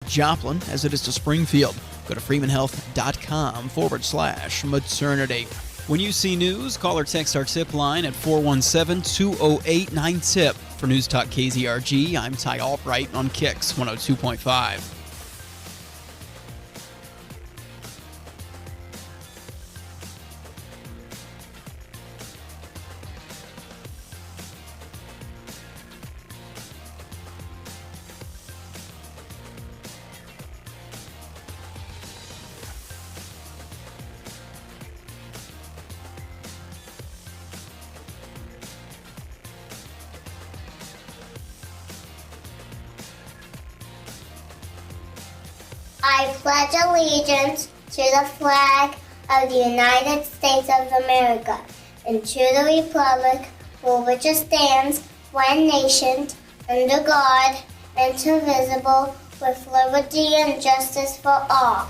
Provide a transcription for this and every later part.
Joplin as it is to Springfield. Go to freemanhealth.com/maternity. When you see news, call or text our tip line at 417-208-9TIP. For News Talk KZRG, I'm Ty Albright on KIX 102.5. I pledge allegiance to the flag of the United States of America and to the republic for which it stands, one nation, under God, indivisible, with liberty and justice for all.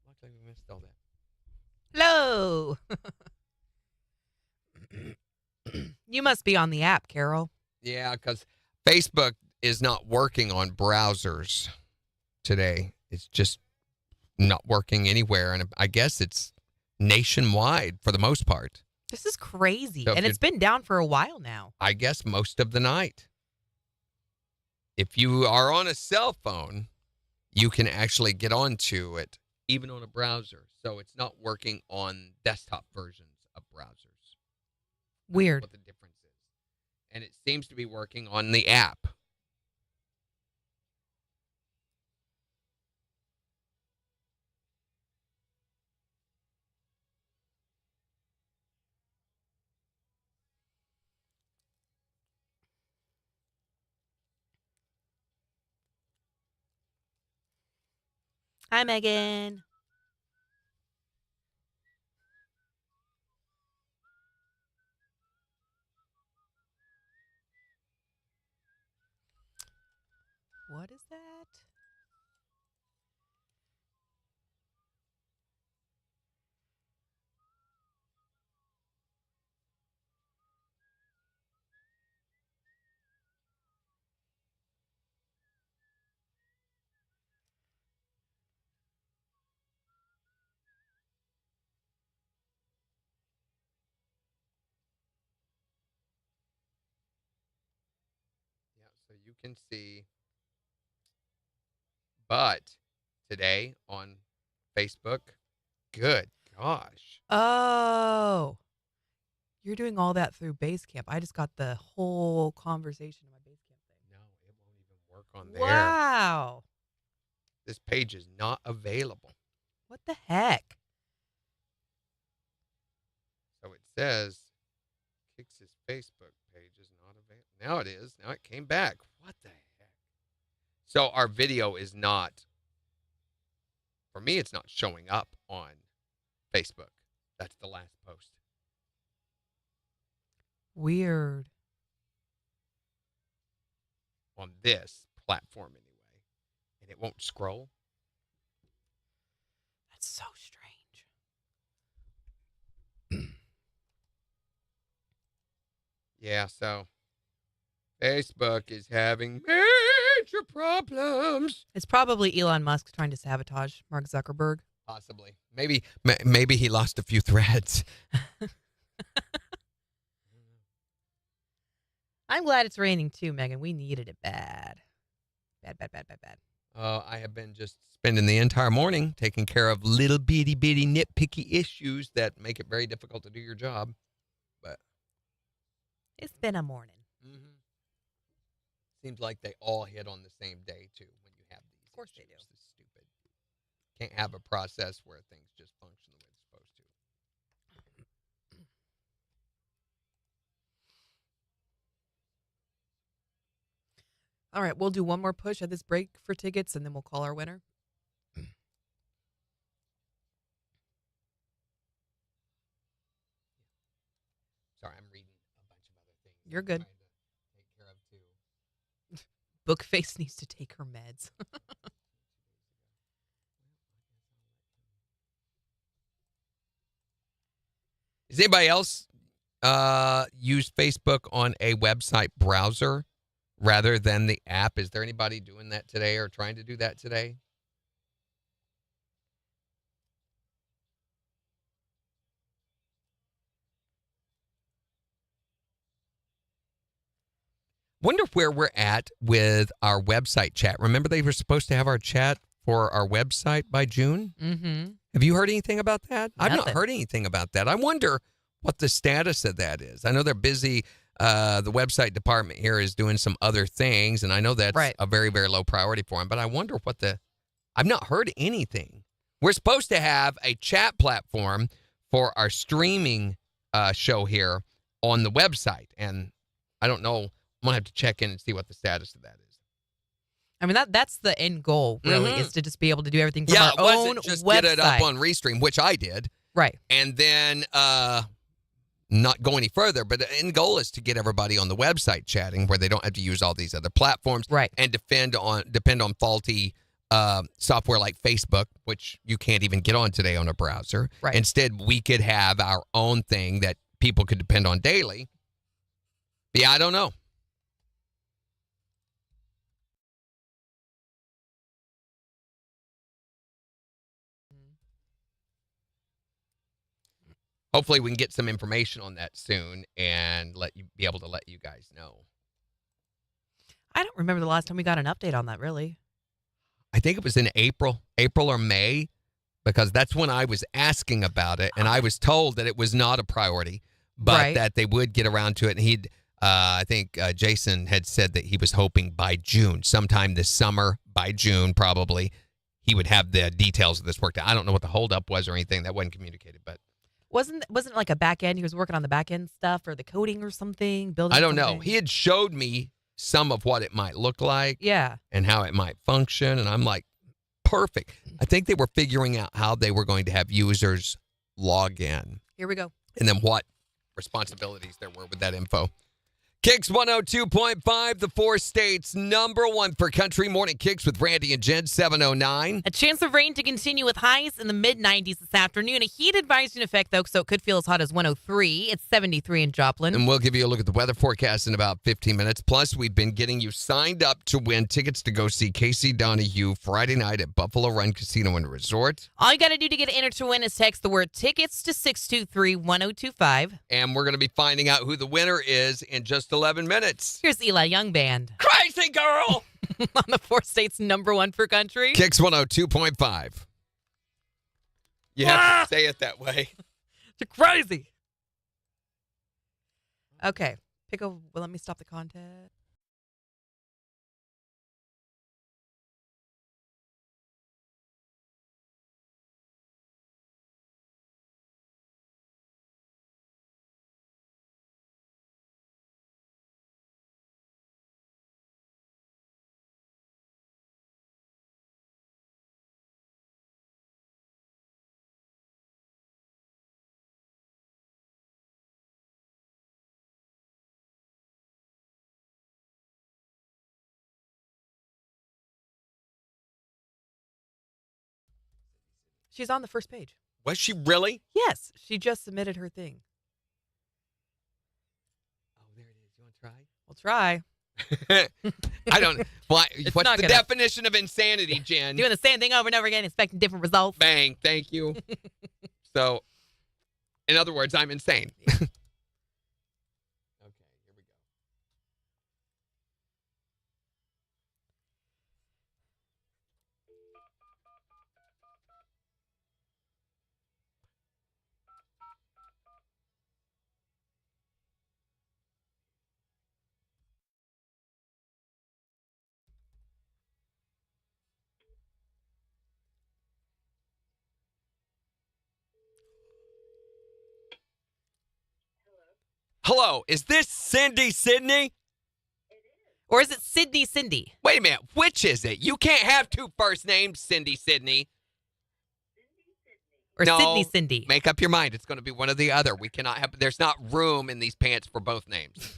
Looks like we missed all that. Hello. You must be on the app, Carol. Yeah, because Facebook is not working on browsers today. It's just not working anywhere. And I guess it's nationwide for the most part. This is crazy. So and it's been down for a while now. I guess most of the night. If you are on a cell phone, you can actually get onto it, even on a browser. So it's not working on desktop versions of browsers. Weird. What the difference is. And it seems to be working on the app. Hi, Megan. What is that? Yeah, so you can see. But today on Facebook, good gosh. Oh. You're doing all that through Basecamp. I just got the whole conversation in my Basecamp thing. No, it won't even work on there. Wow. This page is not available. What the heck? So it says KIX's Facebook page is not available. Now it is. Now it came back. What the heck? So our video is not, for me, it's not showing up on Facebook. That's the last post. Weird. On this platform anyway. And it won't scroll. That's so strange. Yeah, so Facebook is having major problems. It's probably Elon Musk trying to sabotage Mark Zuckerberg. Possibly. Maybe he lost a few threads. I'm glad it's raining too, Megan. We needed it bad. Bad. I have been just spending the entire morning taking care of little bitty nitpicky issues that make it very difficult to do your job. But It's been a morning. mm-hmm. Seems like they all hit on the same day, too, when you have these. Of course they do. It's stupid. Can't have a process where things just function the way they're supposed to. All right, we'll do one more push at this break for tickets, and then we'll call our winner. Sorry, I'm reading a bunch of other things. You're I'm good. trying to take care of, too. Bookface needs to take her meds. Does anybody else use Facebook on a website browser rather than the app? Is there anybody doing that today or trying to do that today? Wonder where we're at with our website chat. Remember they were supposed to have our chat for our website by June? Mm-hmm. Have you heard anything about that? I've not Nothing. heard anything about that. I wonder what the status of that is. I know they're busy. The website department here is doing some other things, and I know that's Right. a very, very low priority for them. But I wonder what I've not heard anything. We're supposed to have a chat platform for our streaming show here on the website, and I don't know. I'm going to have to check in and see what the status of that is. I mean, that's the end goal, really, Mhm. is to just be able to do everything from Yeah, our it wasn't own just website. get it up on Restream, which I did. Right. And then not go any further, but the end goal is to get everybody on the website chatting where they don't have to use all these other platforms Right. and depend on faulty software like Facebook, which you can't even get on today on a browser. Right. Instead, we could have our own thing that people could depend on daily. Yeah, I don't know. Hopefully we can get some information on that soon and be able to let you guys know. I don't remember the last time we got an update on that, really. I think it was in April or May, because that's when I was asking about it, and I was told that it was not a priority, but Right. that they would get around to it. And I think Jason had said that he was hoping by June, sometime this summer, by June probably, he would have the details of this worked out. I don't know what the holdup was or anything. That wasn't communicated, but Wasn't it like a back end? He was working on the back end stuff or the coding or something, building I don't know. something? He had showed me some of what it might look like. Yeah. And how it might function. And I'm like, perfect. I think they were figuring out how they were going to have users log in Here we go. and then what responsibilities there were with that info. KIX 102.5, the 4 states #1 for country. Morning KIX with Randy and Jen, 7:09. A chance of rain to continue with highs in the mid-90s this afternoon. A heat advisory in effect, though, so it could feel as hot as 103. It's 73 in Joplin. And we'll give you a look at the weather forecast in about 15 minutes. Plus, we've been getting you signed up to win tickets to go see Casey Donahue Friday night at Buffalo Run Casino and Resort. All you got to do to get entered to win is text the word tickets to 623-1025. And we're going to be finding out who the winner is in just 11 minutes. Here's Eli Young Band Crazy girl! on the 4 states #1 for country. KIX 102.5. You have to say it that way. You're crazy. Okay. Let me stop the content. She's on the first page. Was she really? Yes, she just submitted her thing. Oh, there it is. You want to try? We'll try. I don't. Why? It's What's not the gonna- definition of insanity, Jen? Doing the same thing over and over again, expecting different results. Bang. Thank you. So, in other words, I'm insane. Hello, is this Cindy Sydney? Or is it Sydney Cindy? Wait a minute, which is it? You can't have two first names, Cindy Sydney. Or No, Sydney Cindy? Make up your mind. It's going to be one or the other. We cannot have. There's not room in these pants for both names.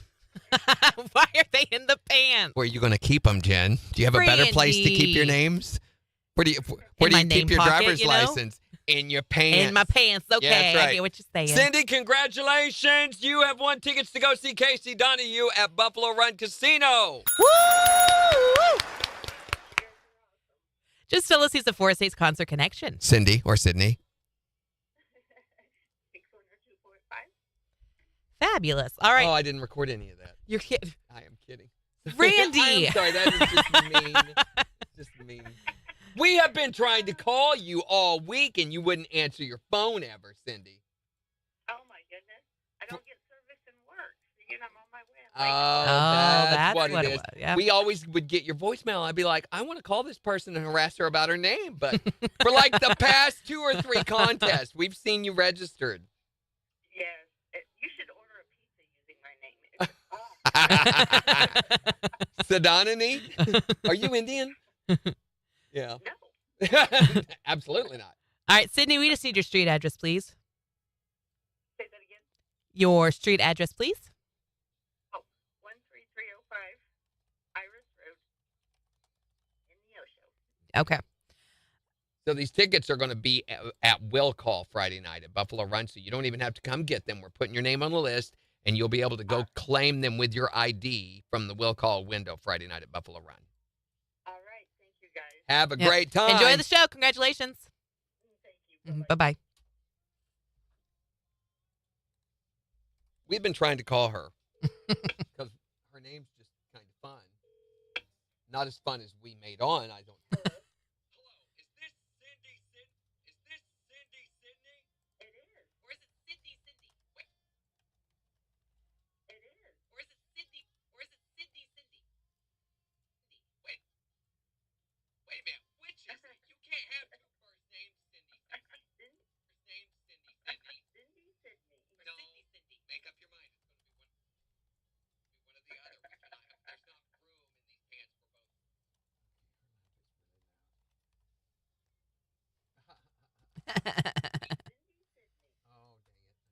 Why are they in the pants? Where are you going to keep them, Jen? Do you have a better place to keep your names? Where do you keep your driver's license? In your pants. In my pants. Okay, Yeah, that's right. I get what you're saying. Cindy, congratulations. You have won tickets to go see Casey Donahue at Buffalo Run Casino. Woo! Just tell us he's a Forest States Concert Connection. Cindy or Sydney. Fabulous. All right. Oh, I didn't record any of that. You're kidding. I am kidding. Randy. I'm sorry, that is just mean. Just mean. We have been trying to call you all week, and you wouldn't answer your phone ever, Cindy. Oh, my goodness. I don't get service in work. You know, I'm on my way. That's what it is. was. Yep. We always would get your voicemail. I'd be like, I want to call this person and harass her about her name. But for like the past 2 or 3 contests, we've seen you registered. Yes. You should order a pizza using my name. It's Sadanani? Are you Indian? Yeah. No. Absolutely not. All right, Sydney, we just need your street address, please. Say that again. Your street address, please. 13305 Iris Road in Neosho. Okay. So these tickets are going to be at Will Call Friday night at Buffalo Run, so you don't even have to come get them. We're putting your name on the list, and you'll be able to go claim them with your ID from the Will Call window Friday night at Buffalo Run. All right. Thank you, guys. Have a Yep. great time. Enjoy the show. Congratulations. Thank you. Bye-bye. We've been trying to call her because her name's just kind of fun. Not as fun as we made on, I don't think. Hello, is this Cindy Sydney? Is this Cindy Sydney? It is. Or is it Sydney Cindy? Wait. It is. Or is it Sydney? Or is it Sydney Cindy? Wait. Wait a minute. Which is it? You can't have two first names, Cindy. First name, Cindy Sydney. Cindy Sydney. No. Make up your mind. It's going to be one or the other. We cannot have, there's not room in these pants for both. Oh, dang it. I didn't mean to do that. Sydney. Cindy Sydney. No. Make up your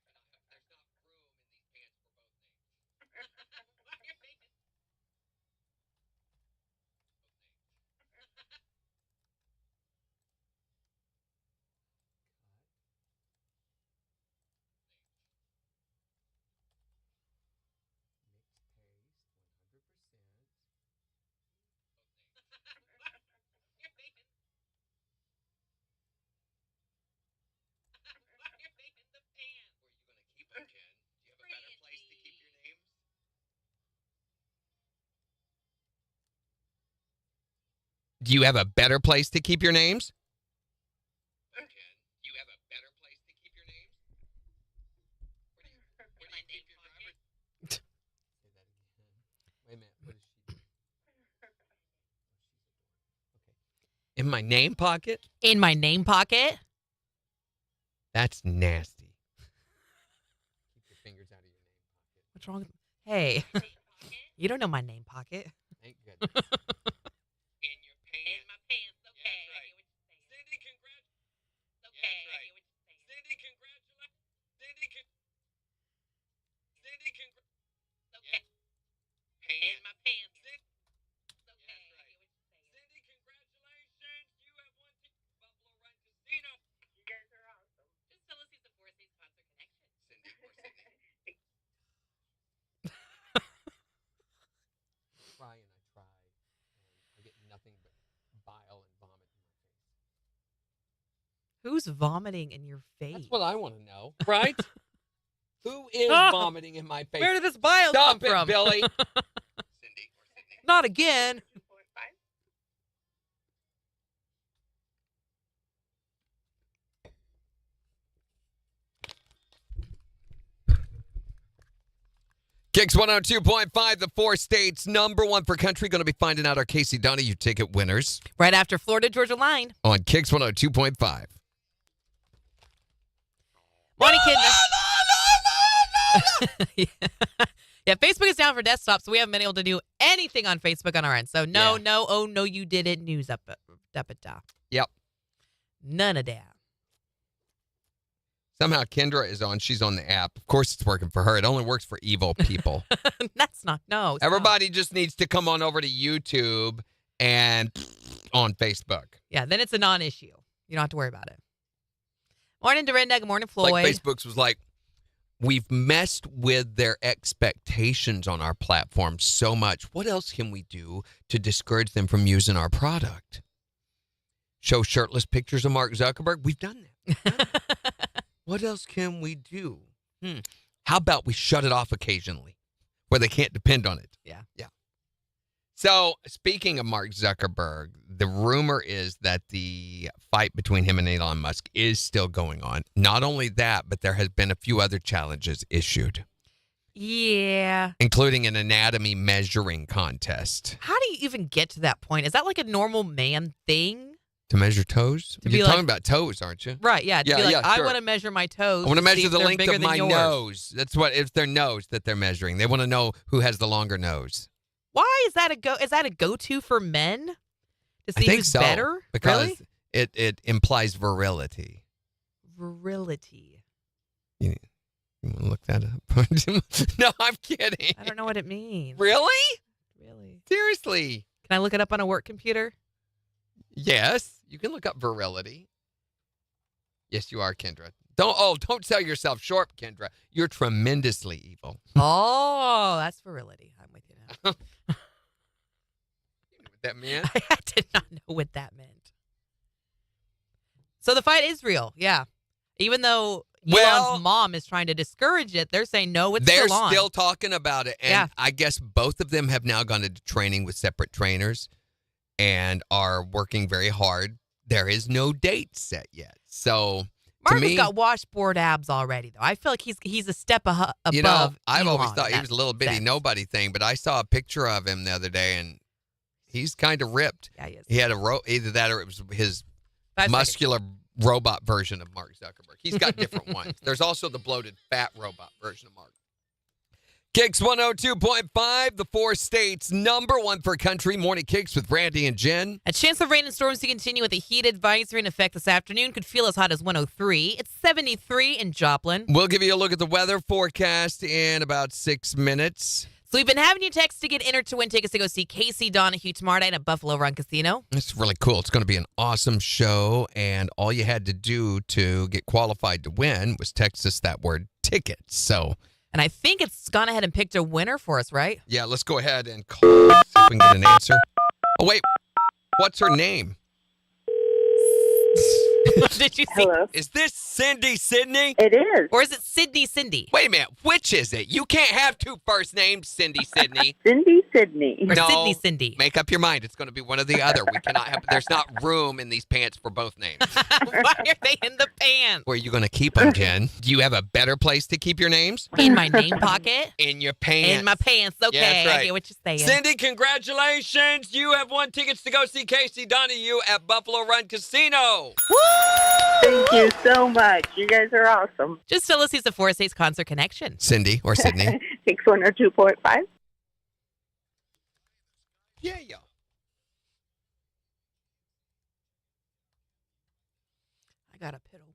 mind. It's going to be one or the other. We cannot have, there's not room in these pants for both names. Do you have a better place to keep your names? Do you have a better place to keep your names? Where do you keep your driver's? Say that again. Wait a minute. What is she doing? Okay. In my name pocket? In my name pocket? That's nasty. Keep your fingers out of your name pocket. What's wrong? Hey, you don't know my name pocket. Thank goodness. In your pants. In my pants. Okay. Yeah, that's right. I get what you're saying. Cindy, congratulations. Okay. Yeah, that's right. I get what you're saying. Cindy, congratulations. Cindy, Okay. In my pants. Okay. I get what you're saying. Cindy, congratulations. You have won tickets to Buffalo Run Casino. You guys are awesome. Just tell us he's a Forest States Concert Connection. Cindy or Sydney. Try and I try, and I get nothing but bile and vomit in my face. Who's vomiting in your face? That's what I want to know, right? Who is Ah! vomiting in my face? Where did this bile Stop come it, from? Billy. Cindy or Sydney. Not again. 245. KIX 102.5, the 4 states, #1 for country. Going to be finding out our Casey Donahue ticket winners Right after Florida Georgia Line. on KIX 102.5. Morning, Kinder. Yeah, Facebook is down for desktop, so we haven't been able to do anything on Facebook on our end. So no, you didn't. News up. Yep. None of that. Somehow Kendra is on. She's on the app. Of course, it's working for her. It only works for evil people. That's not. No. It's Everybody just needs to come on over to YouTube and on Facebook. not. Yeah, then it's a non-issue. You don't have to worry about it. Morning, Dorinda. Good morning, Floyd. Like Facebook's was like, we've messed with their expectations on our platform so much. What else can we do to discourage them from using our product? Show shirtless pictures of Mark Zuckerberg? We've done that. What else can we do? How about we shut it off occasionally where they can't depend on it? Yeah. So, speaking of Mark Zuckerberg, the rumor is that the fight between him and Elon Musk is still going on. Not only that, but there has been a few other challenges issued, Yeah. including an anatomy measuring contest. How do you even get to that point? Is that like a normal man thing? To measure toes? To be You're like- talking about toes, aren't you? Right, yeah. To Yeah, be like, yeah, I sure. want to measure my toes. I want to see measure if the they're length bigger of than my yours. nose. That's what, it's their nose that they're measuring. They want to know who has the longer nose. Why is that a go-to for men? To I see think who's so. better? Because Really? it implies virility. Virility. You want to look that up? No, I'm kidding. I don't know what it means. Really? Really? Seriously? Can I look it up on a work computer? Yes, you can look up virility. Yes, you are, Kendra. Don't sell yourself short, Kendra. You're tremendously evil. Oh, that's virility. I'm with you now. You know what that meant? I did not know what that meant. So the fight is real, yeah. Even though Well- Elon's mom is trying to discourage it, they're saying no, it's They're still on. still talking about it. And Yeah. I guess both of them have now gone into training with separate trainers and are working very hard. There is no date set yet. So Mark to me, has got washboard abs already, though. I feel like he's a step above. you know, I've always Elon thought in he was a little that bitty sense. nobody thing, but I saw a picture of him the other day and he's kind of ripped. Yeah, he is. He had either that or it was his 5 seconds. muscular robot version of Mark Zuckerberg. He's got different ones. There's also the bloated fat robot version of Mark. KIX 102.5, the 4 states, #1 for country. Morning KIX with Randy and Jen. A chance of rain and storms to continue with a heat advisory in effect this afternoon. Could feel as hot as 103. It's 73 in Joplin. We'll give you a look at the weather forecast in about 6 minutes. So we've been having you text to get entered to win tickets to go see Casey Donahue tomorrow night at Buffalo Run Casino. It's really cool. It's going to be an awesome show, and all you had to do to get qualified to win was text us that word tickets. So, And I think it's gone ahead and picked a winner for us, right? yeah, let's go ahead and call, see if we can get an answer. Oh, wait. What's her name? Did you see? Hello. Is this Cindy Sydney? It is. Or is it Cindy? Wait a minute. Which is it? You can't have 2 first names, Cindy Sydney. Cindy Sydney. Or No. Cindy? Make up your mind. It's going to be one or the other. We cannot have. There's not room in these pants for both names. Why are they in the pants? Where are you going to keep them, Jen? Do you have a better place to keep your names? In my name pocket? In your pants. In my pants. Okay, Yeah, that's right. I get what you're saying. Cindy, congratulations. You have won tickets to go see Casey Donahue at Buffalo Run Casino. Thank you so much. You guys are awesome. Just tell us he's a 4 States Concert Connection. Cindy or Sydney. KIX 102.5. Yeah. I got a piddle.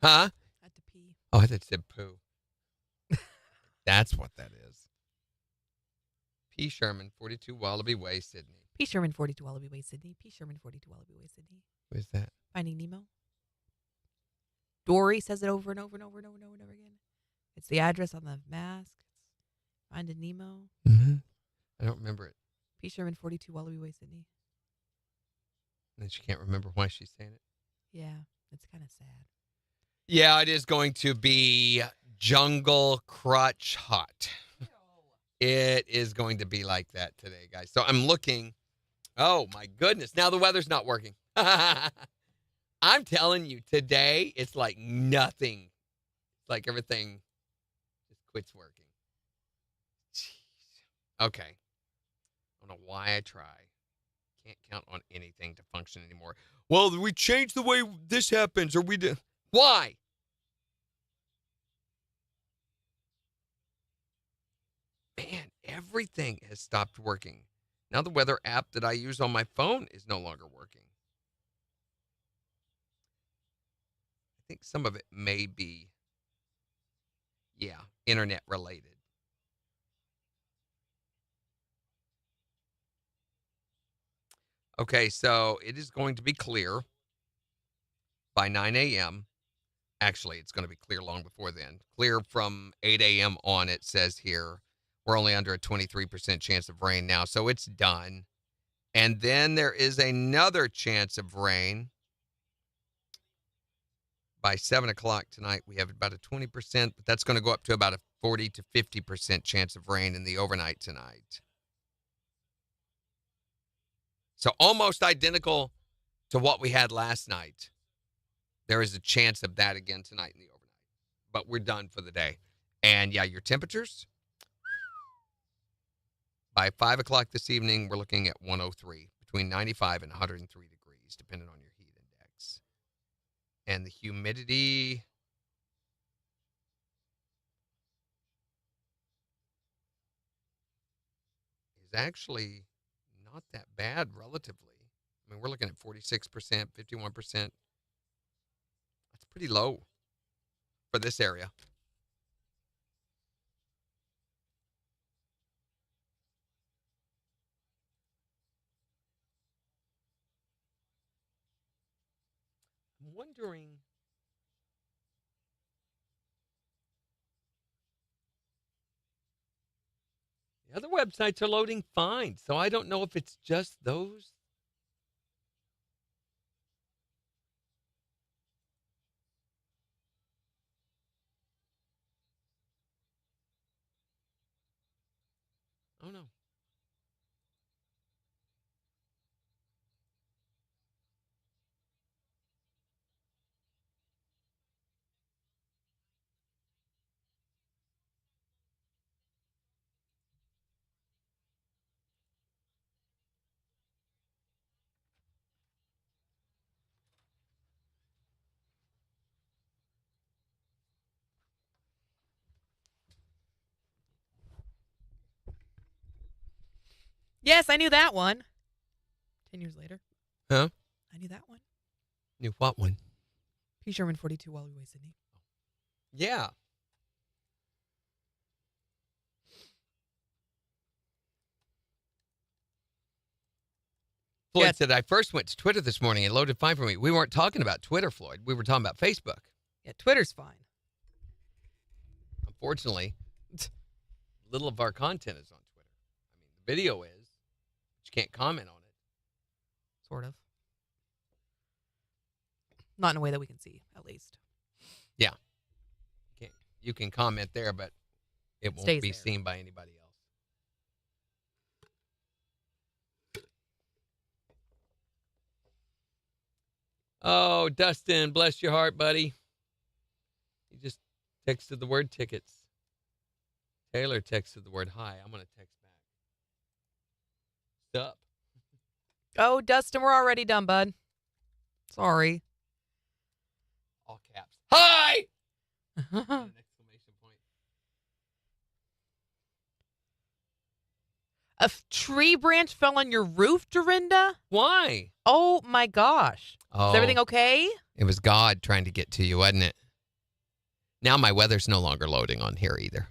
Huh? I had to pee. Oh, I thought it said poo. That's what that is. P. Sherman, 42 Wallaby Way, Sydney. P. Sherman 42 Wallaby Way, Sydney. P. Sherman 42 Wallaby Way, Sydney. What is that? Finding Nemo. Dory says it over and over and over and over and over and over again. It's the address on the mask. Finding Nemo. Mm-hmm. I don't remember it. P. Sherman 42 Wallaby Way, Sydney. And she can't remember why she's saying it. Yeah, it's kind of sad. Yeah, it is going to be jungle crotch hot. It is going to be like that today, guys. So I'm looking. Oh, my goodness. Now the weather's not working. I'm telling you, today it's like nothing. It's like everything just quits working. Okay. I don't know why I try. Can't count on anything to function anymore. Well, we changed the way this happens, or we did. Why? Man, everything has stopped working. Now the weather app that I use on my phone is no longer working. I think some of it may be, internet related. Okay, so it is going to be clear by 9 a.m. Actually, it's going to be clear long before then. Clear from 8 a.m. on, it says here. We're only under a 23% chance of rain now, so it's done. And then there is another chance of rain. By 7 o'clock tonight, we have about a 20%, but that's going to go up to about a 40 to 50% chance of rain in the overnight tonight. So almost identical to what we had last night. There is a chance of that again tonight in the overnight. But we're done for the day. And yeah, your temperatures, by 5 o'clock this evening, we're looking at 103, between 95 and 103 degrees, depending on your heat index. And the humidity, is actually not that bad relatively. I mean, we're looking at 46%, 51%. That's pretty low for this area. I'm wondering, the other websites are loading fine, so I don't know if it's just those. Oh no. Yes, I knew that one. 10 years later. Huh? I knew that one. Knew what one? P. Sherman 42, Wally Way, Sydney. Yeah. Floyd said, I first went to Twitter this morning and loaded fine for me. We weren't talking about Twitter, Floyd. We were talking about Facebook. Yeah, Twitter's fine. Unfortunately, little of our content is on Twitter. I mean, the video is, but you can't comment on it. Sort of. Not in a way that we can see, at least. Yeah. You can comment there, but it won't Stays be there. seen by anybody else. Oh, Dustin, bless your heart, buddy. He just texted the word tickets. Taylor texted the word hi. I'm going to text back. Sup? Oh, Dustin, we're already done, bud. Sorry. All caps. Hi! And an exclamation point. A tree branch fell on your roof, Dorinda? Why? Oh, my gosh. Oh, Is everything okay? it was God trying to get to you, wasn't it? Now my weather's no longer loading on here either.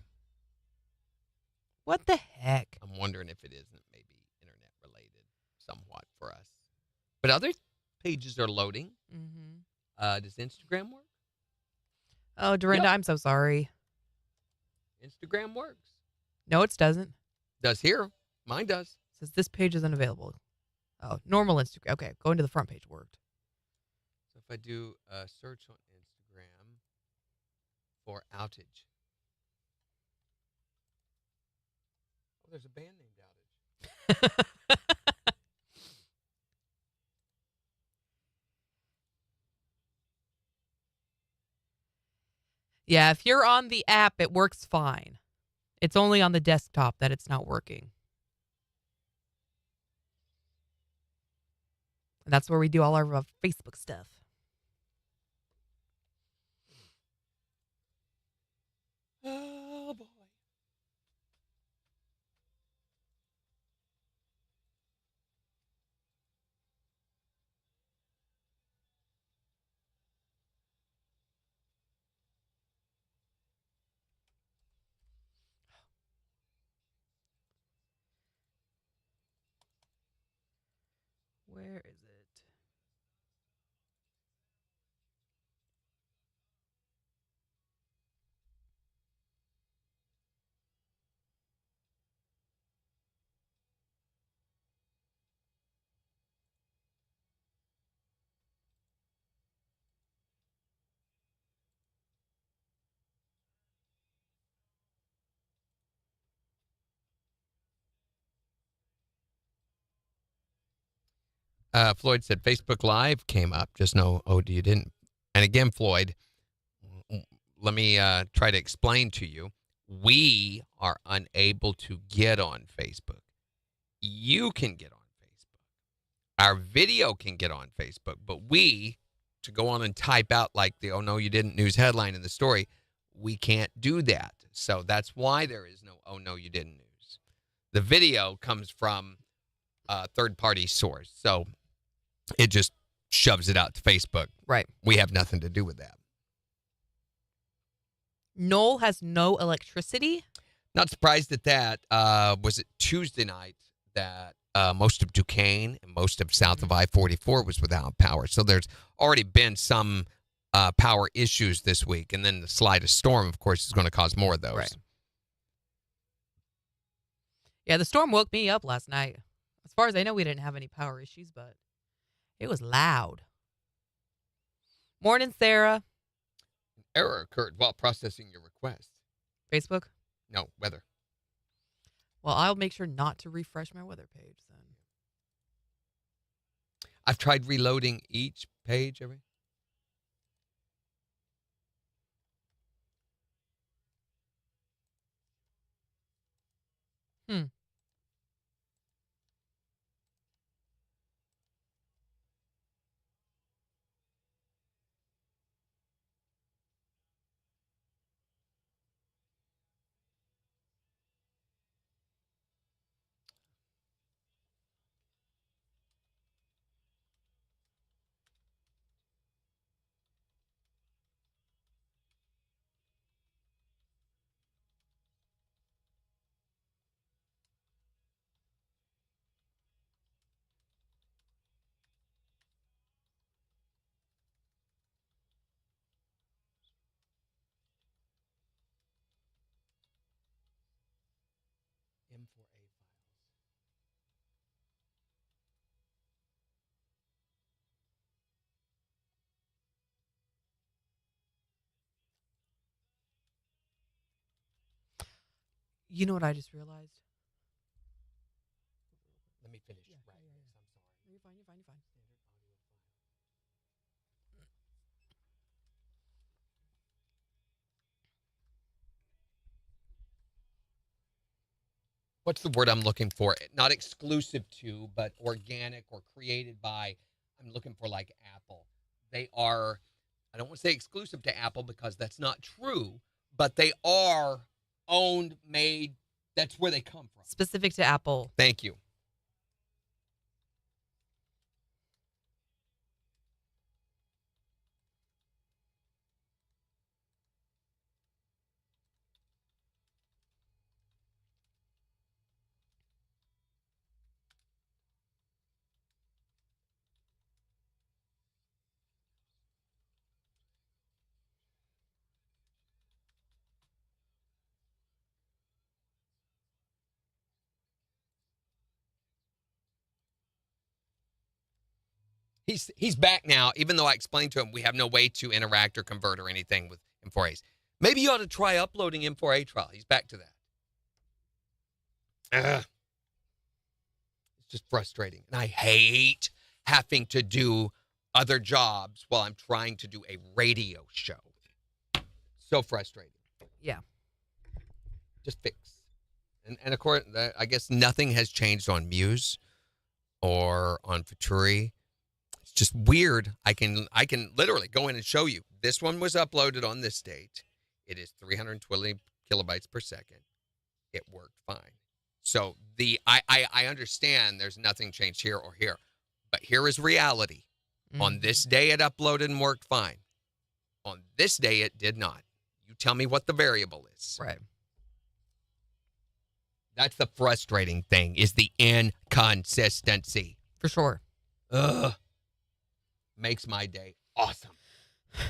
What the heck? I'm wondering if it isn't maybe internet related somewhat for us. But other pages are loading. Mm-hmm. Does Instagram work? Oh, Dorinda, Yep. I'm so sorry. Instagram works. No, it doesn't. Does here. Mine does. It says this page is unavailable. Oh, normal Instagram. Okay, going to the front page worked. So if I do a search on Instagram for outage. Oh, there's a band named Outage. Yeah, if you're on the app, it works fine. It's only on the desktop that it's not working. And that's where we do all our Facebook stuff. Oh, boy. Where is it? Floyd said Facebook Live came up. Just no, you didn't. And again, Floyd, let me try to explain to you. We are unable to get on Facebook. You can get on Facebook. Our video can get on Facebook, but to go on and type out like the "oh no you didn't" news headline in the story, we can't do that. So that's why there is no "oh no you didn't" news. The video comes from a third-party source, so it just shoves it out to Facebook. Right. We have nothing to do with that. Knoll has no electricity. Not surprised at that. Was it Tuesday night that most of Duquesne and most of south of I-44 was without power? So there's already been some power issues this week. And then the slightest storm, of course, is going to cause more of those. Right. Yeah, the storm woke me up last night. As far as I know, we didn't have any power issues, but it was loud. Morning, Sarah. Error occurred while processing your request. Facebook? No, weather. Well, I'll make sure not to refresh my weather page then. I've tried reloading each page. M4A files. You know what I just realized? Let me finish. Yeah, Right. yeah, yeah. I'm sorry. You're fine, you're fine, you're fine. What's the word I'm looking for? Not exclusive to, but organic or created by. I'm looking for like Apple. They are, I don't want to say exclusive to Apple because that's not true, but they are owned, made. That's where they come from. Specific to Apple. Thank you. He's back now, even though I explained to him we have no way to interact or convert or anything with M4As. Maybe you ought to try uploading M4A trial. He's back to that. It's just frustrating. And I hate having to do other jobs while I'm trying to do a radio show. So frustrating. Yeah. Just fix. And of course, I guess nothing has changed on Muse or on Futuri. It's just weird. I can literally go in and show you. This one was uploaded on this date. It is 320 kilobytes per second. It worked fine. So I understand there's nothing changed here or here, but here is reality. On this day, it uploaded and worked fine. On this day, it did not. You tell me what the variable is. Right. That's the frustrating thing, is the inconsistency. For sure. Ugh. Makes my day awesome. How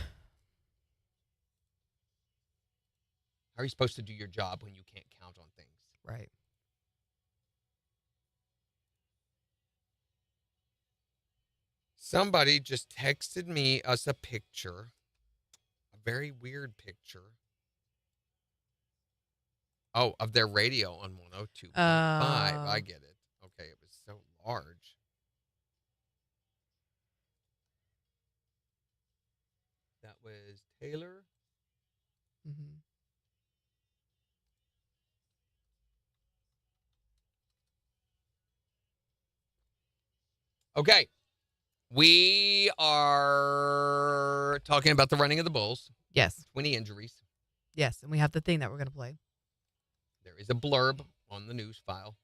are you supposed to do your job when you can't count on things? Right. Somebody just texted me us a picture, a very weird picture. Oh, of their radio on 102.5. I get it. Okay, it was so large. That was Taylor. Mm-hmm. Okay. We are talking about the running of the Bulls. Yes. 20 injuries. Yes. And we have the thing that we're going to play. There is a blurb on the news file.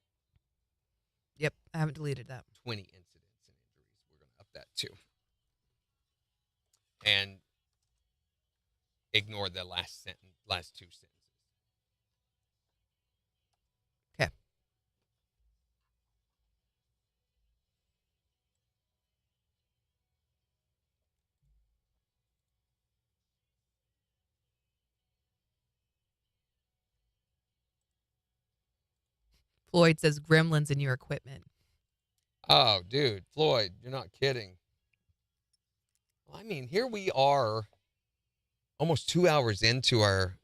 Yep. I haven't deleted that. 20 incidents and injuries. We're going to up that too. And ignore the last two sentences. Okay. Floyd says gremlins in your equipment. Oh, dude, Floyd, you're not kidding. Well, I mean, here we are almost 2 hours into our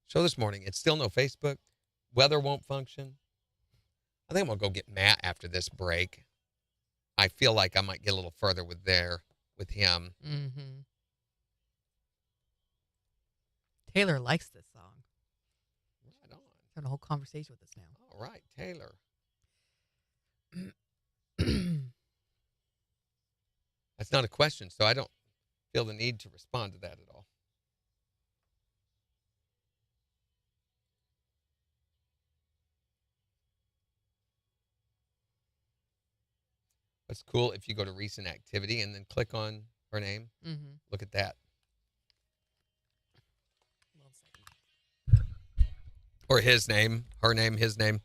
show this morning. It's still no Facebook. Weather won't function. I think I'm going to go get Matt after this break. I feel like I might get a little further with him. Mm-hmm. Taylor likes this song. Right on. Having a whole conversation with us now. All right, Taylor. That's not a question, so I don't feel the need to respond to that at all. What's cool, if you go to recent activity and then click on her name, look at that. Or his name, her name, his name.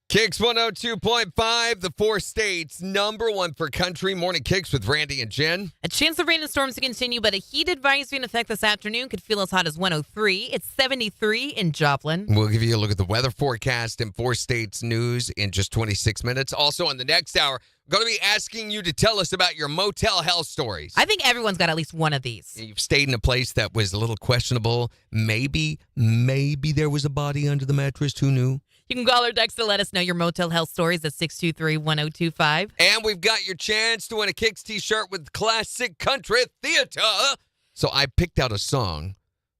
KIX 102.5, the 4 states, #1 for country. Morning KIX with Randy and Jen. A chance of rain and storms to continue, but a heat advisory in effect this afternoon could feel as hot as 103. It's 73 in Joplin. We'll give you a look at the weather forecast and 4 states news in just 26 minutes. Also, in the next hour, we're going to be asking you to tell us about your motel hell stories. I think everyone's got at least one of these. You've stayed in a place that was a little questionable. Maybe there was a body under the mattress. Who knew? You can call or text to let us know your motel health stories at 623-1025. And we've got your chance to win a KIX t-shirt with Classic Country Theater. So I picked out a song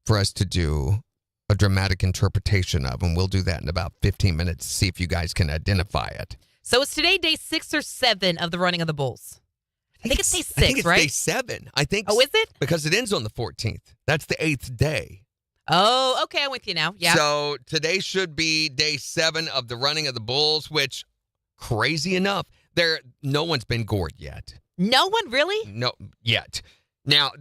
for us to do a dramatic interpretation of, and we'll do that in about 15 minutes to see if you guys can identify it. So is today day 6 or 7 of the running of the Bulls? I think it's day 6, I think it's right? day 7. I think. Oh, is it? Because it ends on the 14th. That's the 8th day. Oh, okay. I'm with you now. Yeah. So today should be day 7 of the running of the Bulls, which, crazy enough, no one's been gored yet. No one, really? No, yet. Now,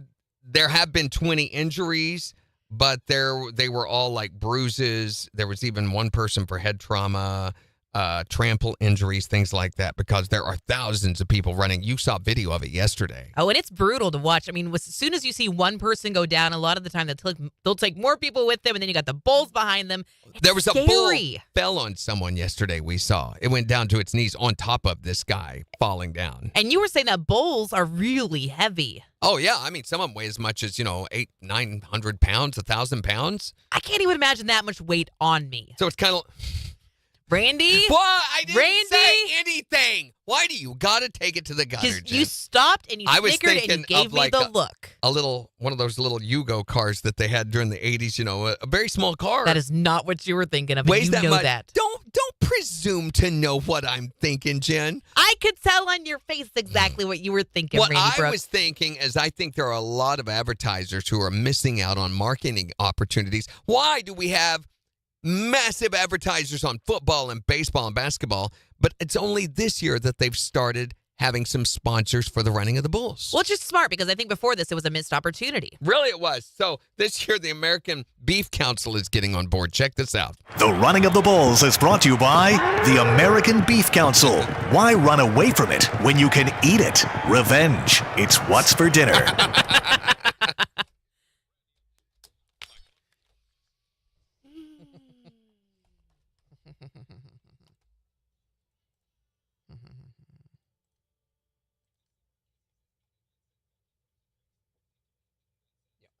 there have been 20 injuries, but they were all like bruises. There was even one person for head trauma, trample injuries, things like that, because there are thousands of people running. You saw video of it yesterday. Oh, and it's brutal to watch. I mean, as soon as you see one person go down, a lot of the time they'll take more people with them, and then you got the Bulls behind them. There was scary. A bull fell on someone yesterday. We saw it went down to its knees on top of this guy falling down. And you were saying that Bulls are really heavy. Oh yeah, I mean some of them weigh as much as 800-900 pounds, 1,000 pounds. I can't even imagine that much weight on me. So it's kind of. Randy? What? I didn't Randy? say anything. Why do you got to take it to the gutter, Because Jen? you stopped and you I was snickered and you thinking gave of me like the look. one of those little Yugo cars that they had during the 80s, a very small car. That is not what you were thinking of, and weighs you that know much. that. Don't presume to know what I'm thinking, Jen. I could tell on your face exactly what you were thinking, What Randy I Brooks. was thinking is I think there are a lot of advertisers who are missing out on marketing opportunities. Why do we have massive advertisers on football and baseball and basketball, but it's only this year that they've started having some sponsors for the running of the Bulls? Well, it's just smart because I think before this it was a missed opportunity. Really, it was. So this year, the American Beef Council is getting on board. Check this out. The Running of the Bulls is brought to you by the American Beef Council. Why run away from it when you can eat it? Revenge. It's what's for dinner.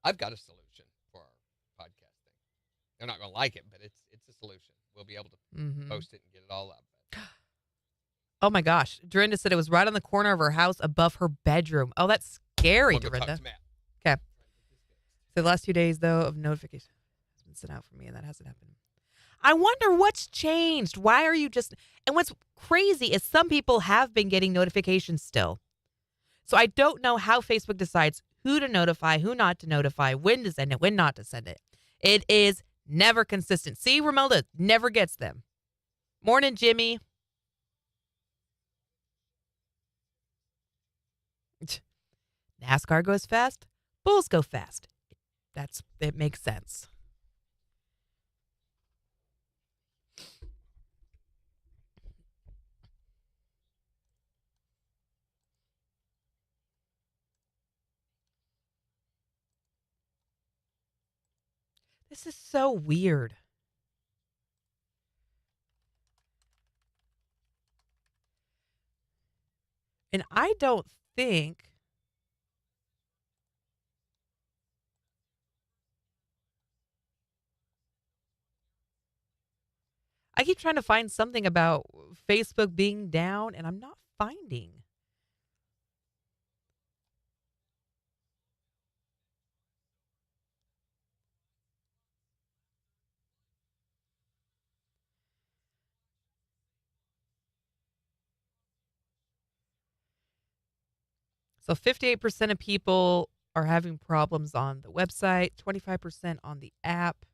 I've got a solution for our podcast thing. They're not going to like it, but it's a solution. We'll be able to post it and get it all up. Oh my gosh. Dorinda said it was right on the corner of her house above her bedroom. Oh, that's scary, We'll go talk Dorinda. to Matt. Okay. So the last 2 days, though, of notifications has been sent out for me, and that hasn't happened. I wonder what's changed. Why are you just... And what's crazy is some people have been getting notifications still. So I don't know how Facebook decides who to notify, who not to notify, when to send it, when not to send it. It is never consistent. See, Romelda never gets them. Morning, Jimmy. NASCAR goes fast. Bulls go fast. It makes sense. This is so weird. And I don't think I keep trying to find something about Facebook being down, and I'm not finding. So 58% of people are having problems on the website, 25% on the app.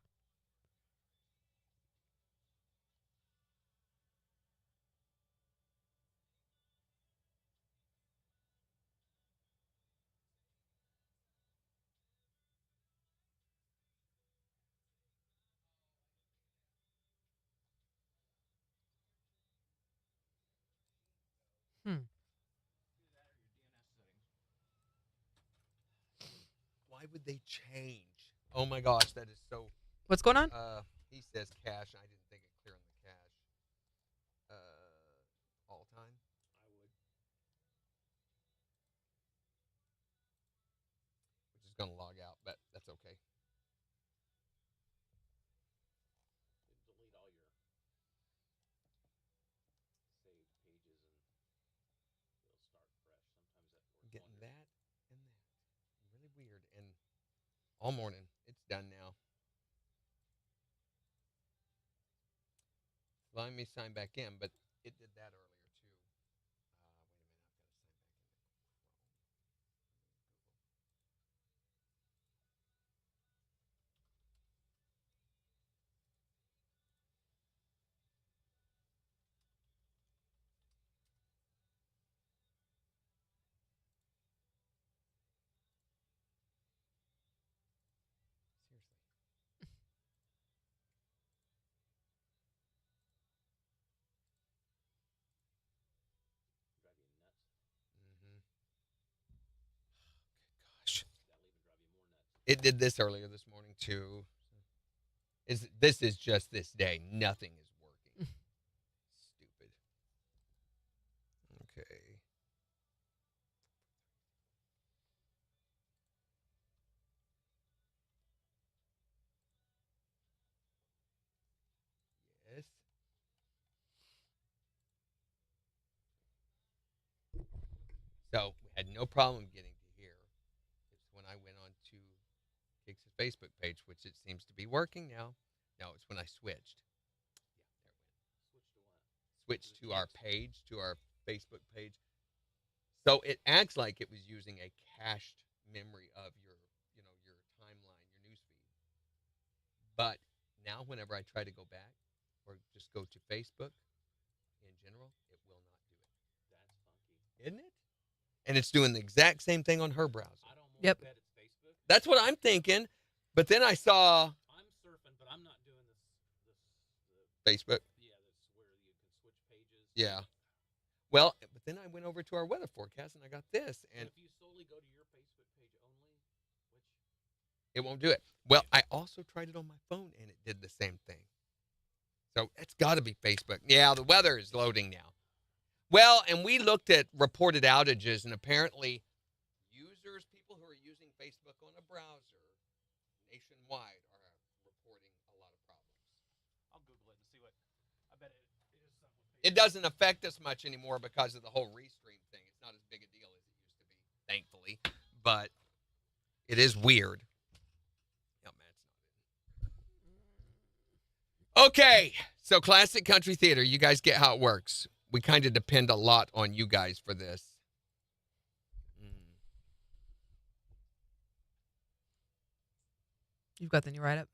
Why would they change? Oh, my gosh. That is so... What's going on? He says cash. I didn't think it clear on the cash. All time? I would. Which is going to log out, but that's okay. Delete all your saved pages and it'll start fresh. Sometimes that works. Getting that and that. Really weird. And all morning, it's done now. Let me sign back in, but it did that earlier too. Gosh. It did this earlier this morning too. This is just this day. Nothing is working. Stupid. Okay. Yes. So we had no problem getting to here. It's when I went on to KIX's Facebook page, which it seems to be working now. No, it's when I switched. Yeah, there it went. Switched to our page, to our Facebook page. So it acts like it was using a cached memory of your timeline, your newsfeed. But now whenever I try to go back or just go to Facebook in general, it will not do it. That's funky. Isn't it? And it's doing the exact same thing on her browser. I don't Yep. bet it's Facebook. That's what I'm thinking. But then I saw I'm surfing, but I'm not doing this Facebook. yeah, that's where you can switch pages. Yeah. Well, but then I went over to our weather forecast and I got this, And and if you solely go to your Facebook page only, which it won't do it. Well, I also tried it on my phone and it did the same thing. So it's got to be Facebook. Yeah, the weather is loading now. Well, and we looked at reported outages, and apparently people who are using Facebook on a browser nationwide are reporting a lot of problems. I'll Google it and see what. I bet it is something. With Facebook. It doesn't affect us much anymore because of the whole restream thing. It's not as big a deal as it used to be, thankfully. But it is weird. Yeah, man, it's not. Okay, so classic country theater. You guys get how it works. We kind of depend a lot on you guys for this. You've got the new write-up.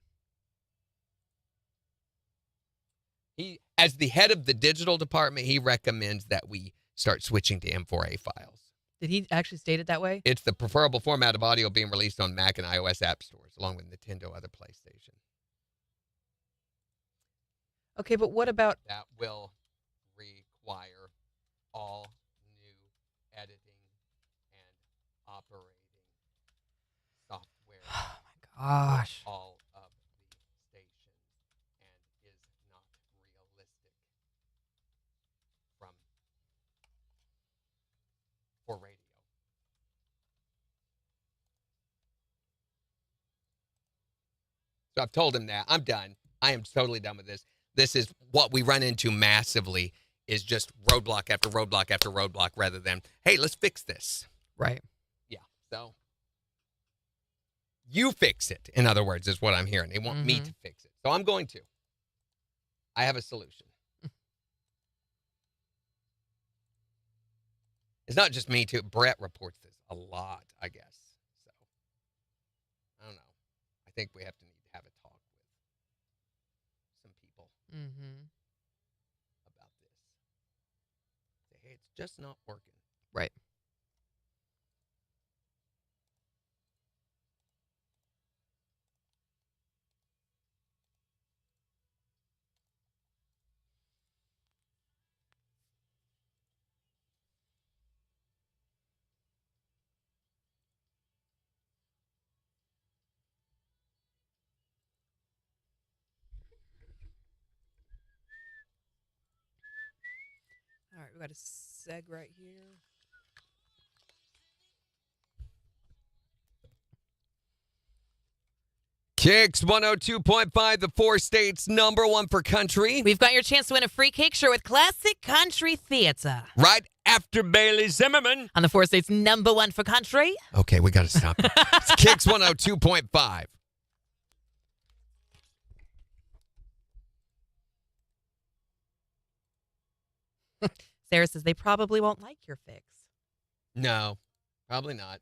He, as the head of the digital department, he recommends that we start switching to M4A files. Did he actually state it that way? It's the preferable format of audio being released on Mac and iOS app stores, along with Nintendo, other PlayStation. Okay, but what about... That will require all new editing and operating software. Oh, my gosh. All of the stations and is not realistic for radio. So I've told him that. I'm done. I am totally done with this. This is what we run into massively is just roadblock after roadblock after roadblock rather than, hey, let's fix this. Right. Yeah. So you fix it, in other words, is what I'm hearing. They want me to fix it. So I'm going to. I have a solution. It's not just me, too. Brett reports this a lot, I guess. So I don't know. I think we need to have a talk with some people about this. Say, hey, it's just not working. Right. All right, we got a seg right here. KIX 102.5, the 4 states #1 for country. We've got your chance to win a free cake shirt with Classic Country Theater. Right after Bailey Zimmerman. On the 4 states #1 for country. Okay, we got to stop. It's KIX 102.5. Sarah says they probably won't like your fix. No, probably not.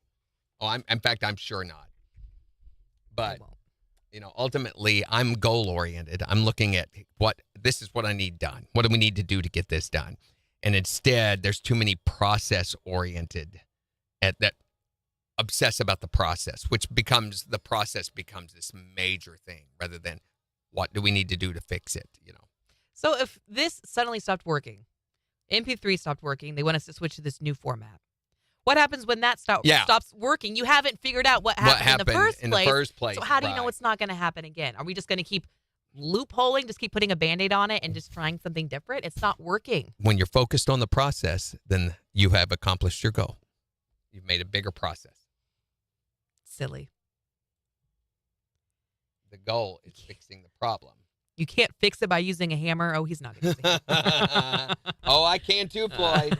Oh, in fact, I'm sure not. But, They won't. Ultimately, I'm goal-oriented. I'm looking at this is what I need done. What do we need to do to get this done? And instead, there's too many process-oriented that obsess about the process, which the process becomes this major thing rather than what do we need to do to fix it, So if this suddenly stopped working, MP3 stopped working, they want us to switch to this new format. What happens when that stops working? You haven't figured out what happened in the first place. So how do you know it's not going to happen again? Are we just going to keep loopholing, just keep putting a Band-Aid on it and just trying something different? It's not working. When you're focused on the process, then you have accomplished your goal. You've made a bigger process. Silly. The goal is fixing the problem. You can't fix it by using a hammer. Oh, he's not going to use a hammer. Oh, I can too, Floyd.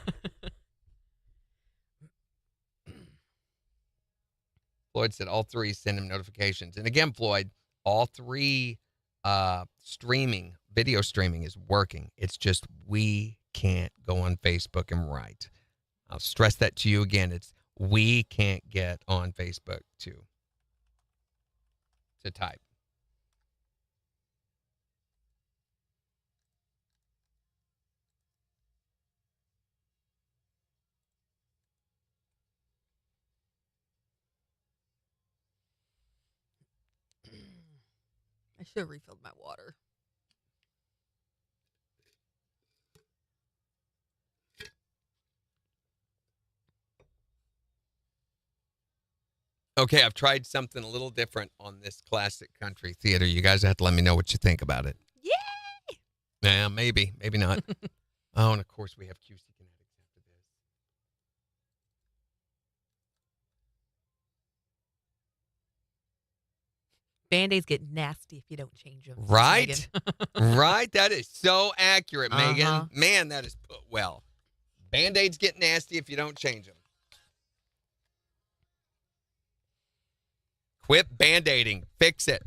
Floyd said all three send him notifications. And again, Floyd, all three video streaming is working. It's just we can't go on Facebook and write. I'll stress that to you again. It's we can't get on Facebook to type. I should have refilled my water. Okay, I've tried something a little different on this classic country theater. You guys have to let me know what you think about it. Yay! Yeah, maybe not. Oh, and of course we have QC Kinetics after this. Band-Aids get nasty if you don't change them. Right? Right? That is so accurate, Megan. Uh-huh. Man, that is put well. Band-Aids get nasty if you don't change them. Quit Band-Aiding. Fix it.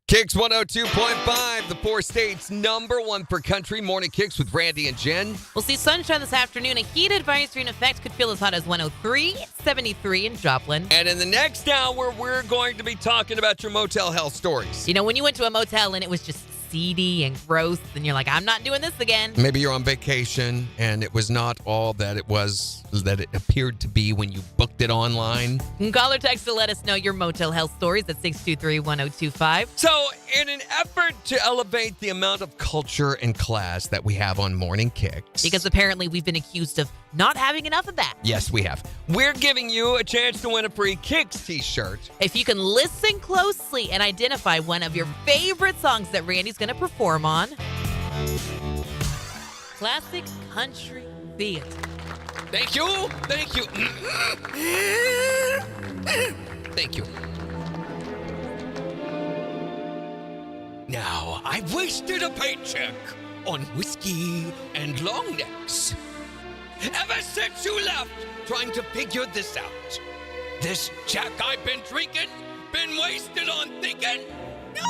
KIX 102.5, the 4 states #1 per country. Morning KIX with Randy and Jen. We'll see sunshine this afternoon. A heat advisory in effect could feel as hot as 103, 73 in Joplin. And in the next hour, we're going to be talking about your motel health stories. You know, when you went to a motel and it was just seedy and gross, and you're like, I'm not doing this again. Maybe you're on vacation and it was not all that it appeared to be when you booked it online. Call or text to let us know your motel health stories at 623-1025. So, in an effort to elevate the amount of culture and class that we have on Morning KIX. Because apparently we've been accused of not having enough of that. Yes, we have. We're giving you a chance to win a free KIX t-shirt. If you can listen closely and identify one of your favorite songs that Randy's going to perform on. Classic Country Theater. Thank you. Thank you. Thank you. Now, I've wasted a paycheck on whiskey and long necks. Ever since you left, trying to figure this out. This Jack I've been drinking, been wasted on thinking, no,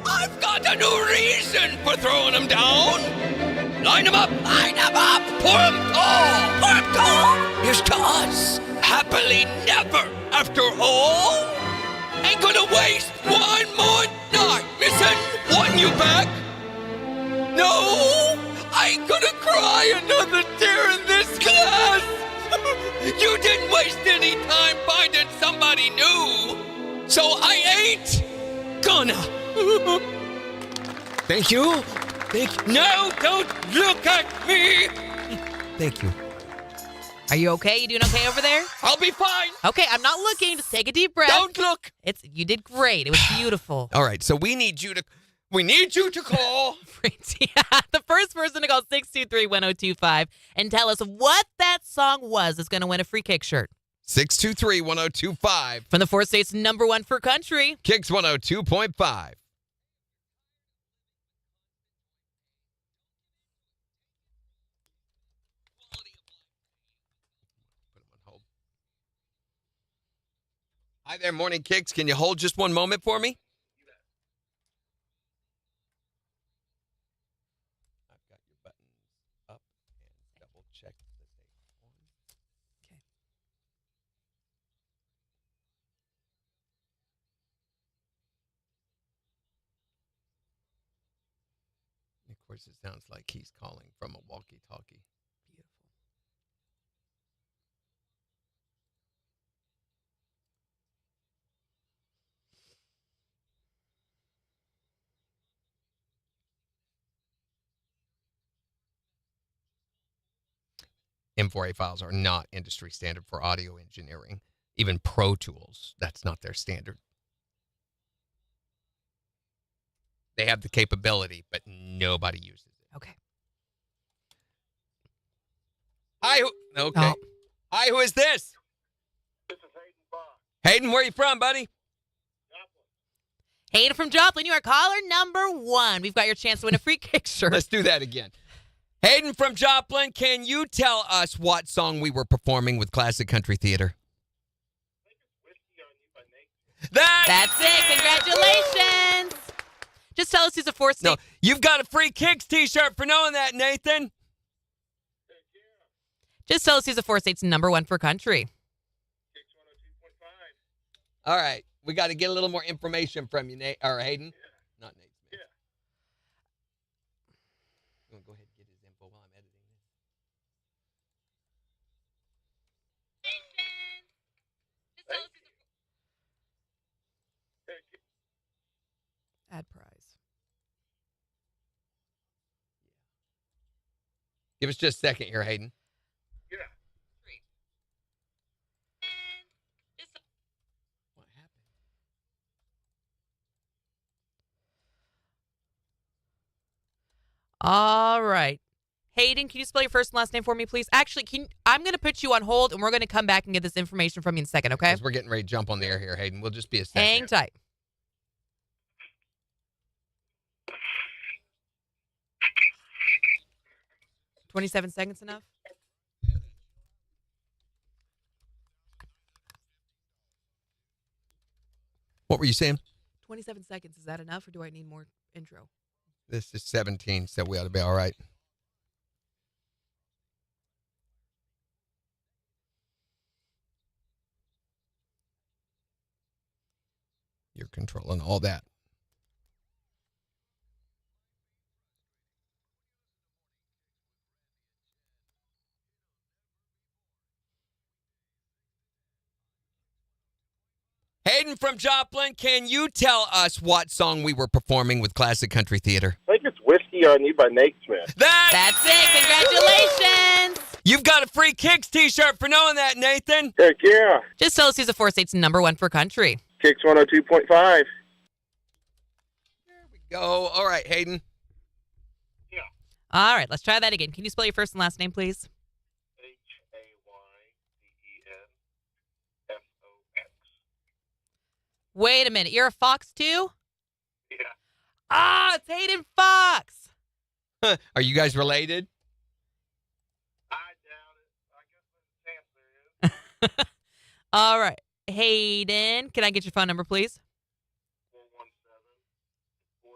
I've got a new reason for throwing them down. Line them up, pour them tall. Here's to us, happily never after all. Ain't gonna waste one more night missing, wanting you back. No, I ain't gonna cry another tear in this glass. You didn't waste any time finding somebody new, so I ain't gonna. Thank you. No, don't look at me. Thank you. Are you okay? You doing okay over there? I'll be fine. Okay, I'm not looking. Just take a deep breath. Don't look. You did great. It was beautiful. All right, so we need you to call. The first person to call 623-1025 and tell us what that song was is going to win a free KIX shirt. 623-1025. From the 4 states #1 for country. KIX 102.5. Hi there, Morning KIX. Can you hold just one moment for me? I've got your buttons up and double check that they on. Okay. Of course, it sounds like he's calling from a walkie-talkie. Beautiful. M4A files are not industry standard for audio engineering. Even Pro Tools, that's not their standard. They have the capability, but nobody uses it. Okay. Hi. Okay. Oh. Hi, who is this? This is Hayden Bond. Hayden, where are you from, buddy? Hayden from Joplin, you are caller #1. We've got your chance to win a free KIX shirt. Let's do that again. Hayden from Joplin, can you tell us what song we were performing with Classic Country Theater? That's it. Congratulations. Just tell us who's a fourth state. No, you've got a free KIX t-shirt for knowing that, Nathan. Just tell us who's a four state's number one for country. All right. We got to get a little more information from you, Nate, or Hayden. Yeah. Not Nate Smith. Yeah. I'm going to go ahead and get his info while I'm editing this. Add prize. Give us just a second here, Hayden. Yeah. What happened? All right. Hayden, can you spell your first and last name for me, please? Actually, I'm going to put you on hold, and we're going to come back and get this information from you in a second, okay? Because we're getting ready to jump on the air here, Hayden. We'll just be a second. Hang tight. $27 seconds enough? What were you saying? 27 seconds. Is that enough, or do I need more intro? This is 17, so we ought to be all right. You're controlling all that. Hayden from Joplin, can you tell us what song we were performing with Classic Country Theater? I think it's Whiskey on You by Nate Smith. That's it. Congratulations. You've got a free KIX t-shirt for knowing that, Nathan. Heck yeah. Just tell us who's the four state's number one for country. KIX 102.5. There we go. All right, Hayden. All right, let's try that again. Can you spell your first and last name, please? HAYDENFOX. Wait a minute. You're a Fox, too? Yeah. Ah, it's Hayden Fox. Are you guys related? I doubt it. I guess there's a chance there is. All right. Hayden, can I get your phone number, please? 417-439-5221.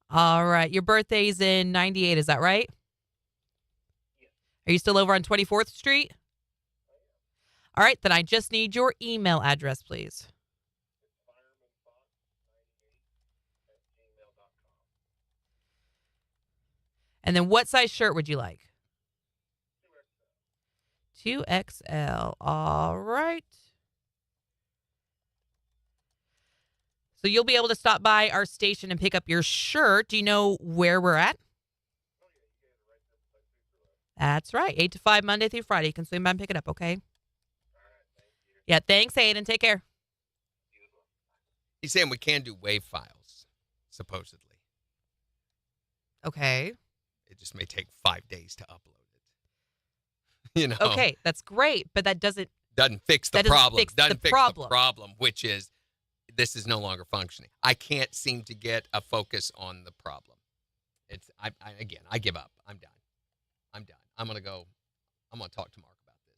All right. Your birthday's in 98, is that right? Yes. Are you still over on 24th Street? All right, then I just need your email address, please. It's firemanfox98@gmail.com. And then what size shirt would you like? 2XL. All right. So you'll be able to stop by our station and pick up your shirt. Do you know where we're at? That's right. 8 to 5, Monday through Friday. You can swing by and pick it up, okay? Yeah, thanks, Hayden. Take care. He's saying we can do WAV files, supposedly. Okay. It just may take 5 days to upload it. You know? Okay, that's great, but that doesn't Fix the that doesn't problem. fix the problem. Which is this is no longer functioning. I can't seem to get a focus on the problem. I give up. I'm done. I'm gonna talk to Mark about this.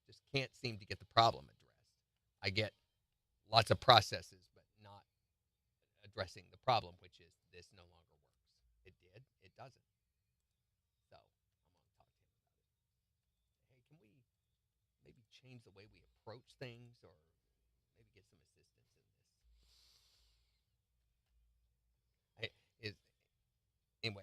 Just can't seem to get the problem addressed. I get lots of processes, but not addressing the problem, which is this no longer works. It did. It doesn't. So I'm gonna talk to him about it. Hey, can we maybe change the way we approach things, or maybe get some assistance in this? Anyway.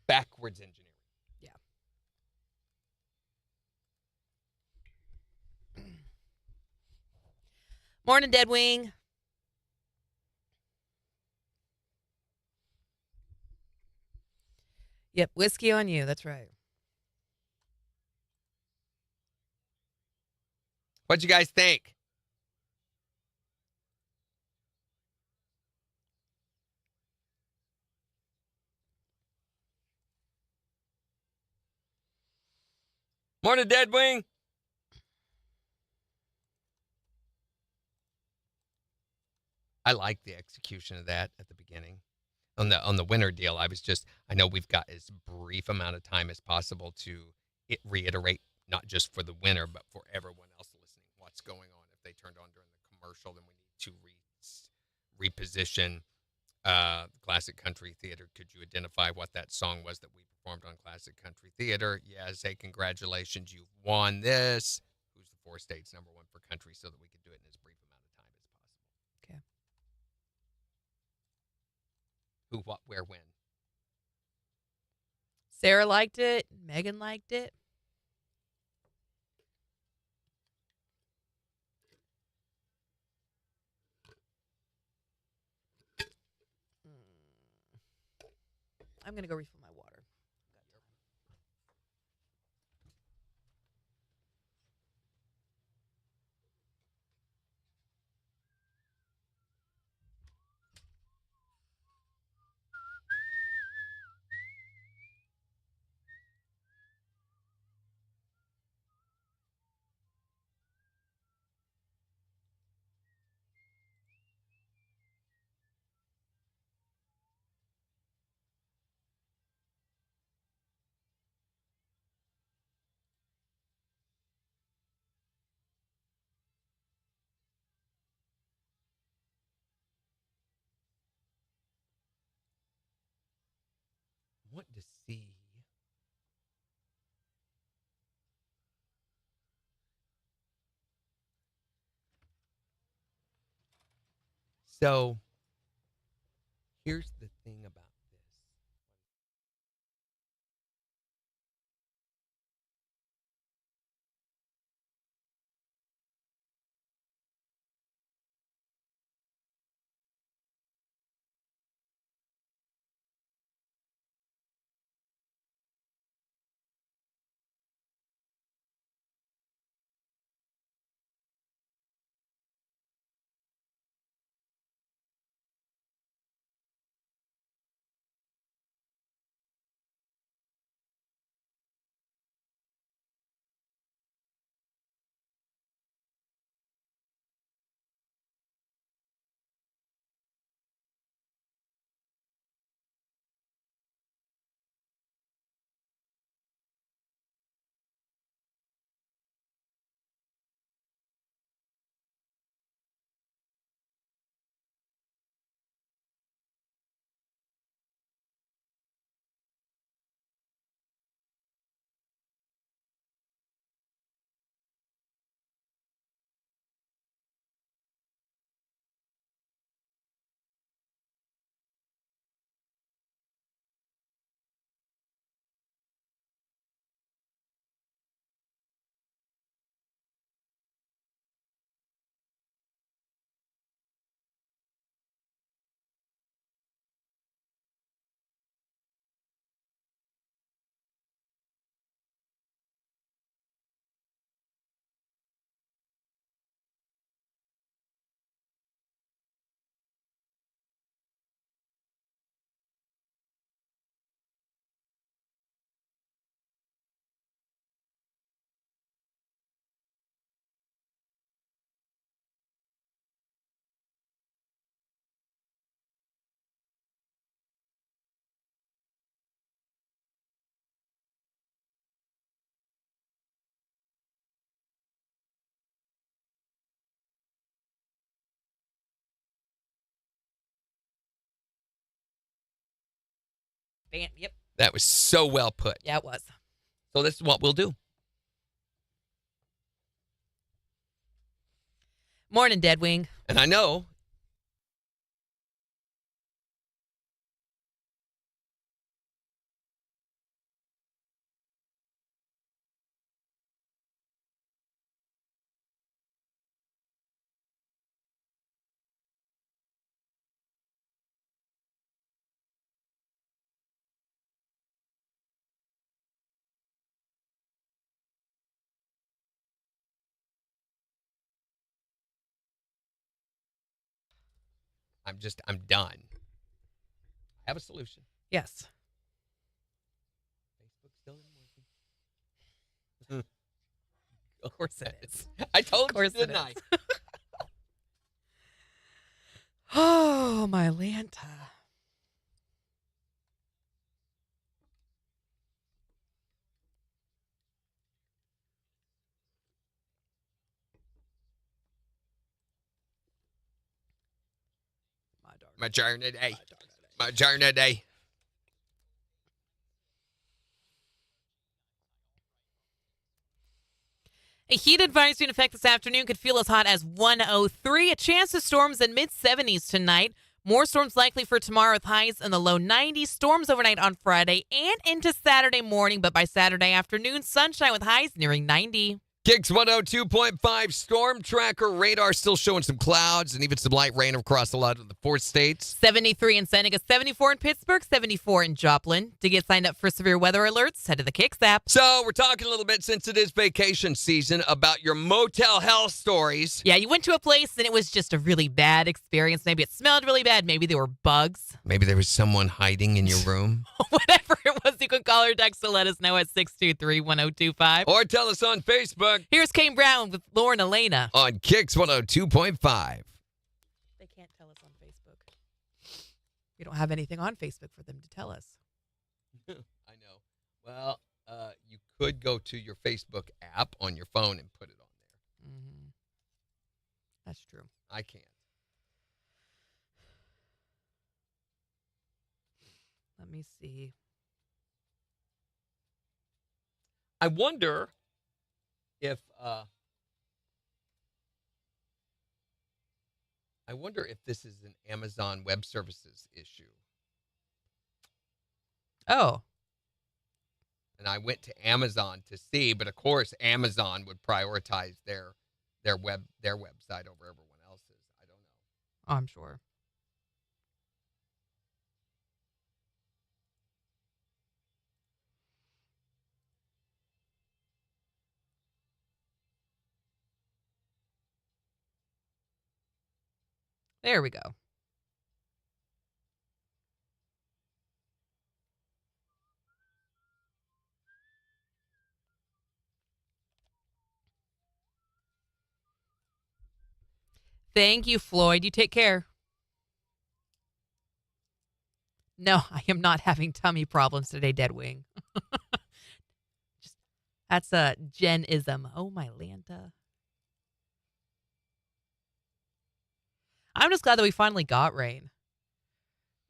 Backwards engineering. Yeah. Morning, Deadwing. Yep, whiskey on you. That's right. What'd you guys think? Morning, Deadwing. I like the execution of that at the beginning. On the winner deal, I know we've got as brief amount of time as possible to reiterate, not just for the winner, but for everyone else listening, what's going on. If they turned on during the commercial, then we need to reposition Classic Country Theater. Could you identify what that song was that we performed on Classic Country Theater? Yeah, say congratulations, you've won this. Who's the 4 states #1 for country, so that we could do it in as brief amount of time as possible. Okay. Who, what, where, when. Sarah liked it. Megan liked it. I'm going to go refill my water. Want to see. So here's the thing about this. Bam. Yep. That was so well put. Yeah, it was. So this is what we'll do. Morning, Deadwing. And I know I'm done. I have a solution. Yes. Facebook still isn't working. Of course it is. I told Of course you, it didn't I? is. Oh, my Lanta. Maternity. Maternity. A heat advisory in effect this afternoon could feel as hot as 103. A chance of storms in mid-70s tonight. More storms likely for tomorrow with highs in the low 90s. Storms overnight on Friday and into Saturday morning, but by Saturday afternoon, sunshine with highs nearing 90. KIX 102.5 storm tracker radar still showing some clouds and even some light rain across a lot of the 4 states. 73 in Seneca, 74 in Pittsburgh, 74 in Joplin. To get signed up for severe weather alerts, head to the KIX app. So we're talking a little bit, since it is vacation season, about your motel hell stories. Yeah, you went to a place and it was just a really bad experience. Maybe it smelled really bad. Maybe there were bugs. Maybe there was someone hiding in your room. Whatever it was, you can call or text to let us know at 623-1025. Or tell us on Facebook Here's Kane Brown with Lauren Elena. on KIX 102.5. They can't tell us on Facebook. We don't have anything on Facebook for them to tell us. I know. Well, you could go to your Facebook app on your phone and put it on there. Mm-hmm. That's true. I can't. Let me see. I wonder if this is an Amazon Web Services issue. Oh. And I went to Amazon to see, but of course Amazon would prioritize their website over everyone else's. I don't know. I'm sure. There we go. Thank you, Floyd. You take care. No, I am not having tummy problems today, Deadwing. That's a Jen-ism. Oh, my Lanta. I'm just glad that we finally got rain.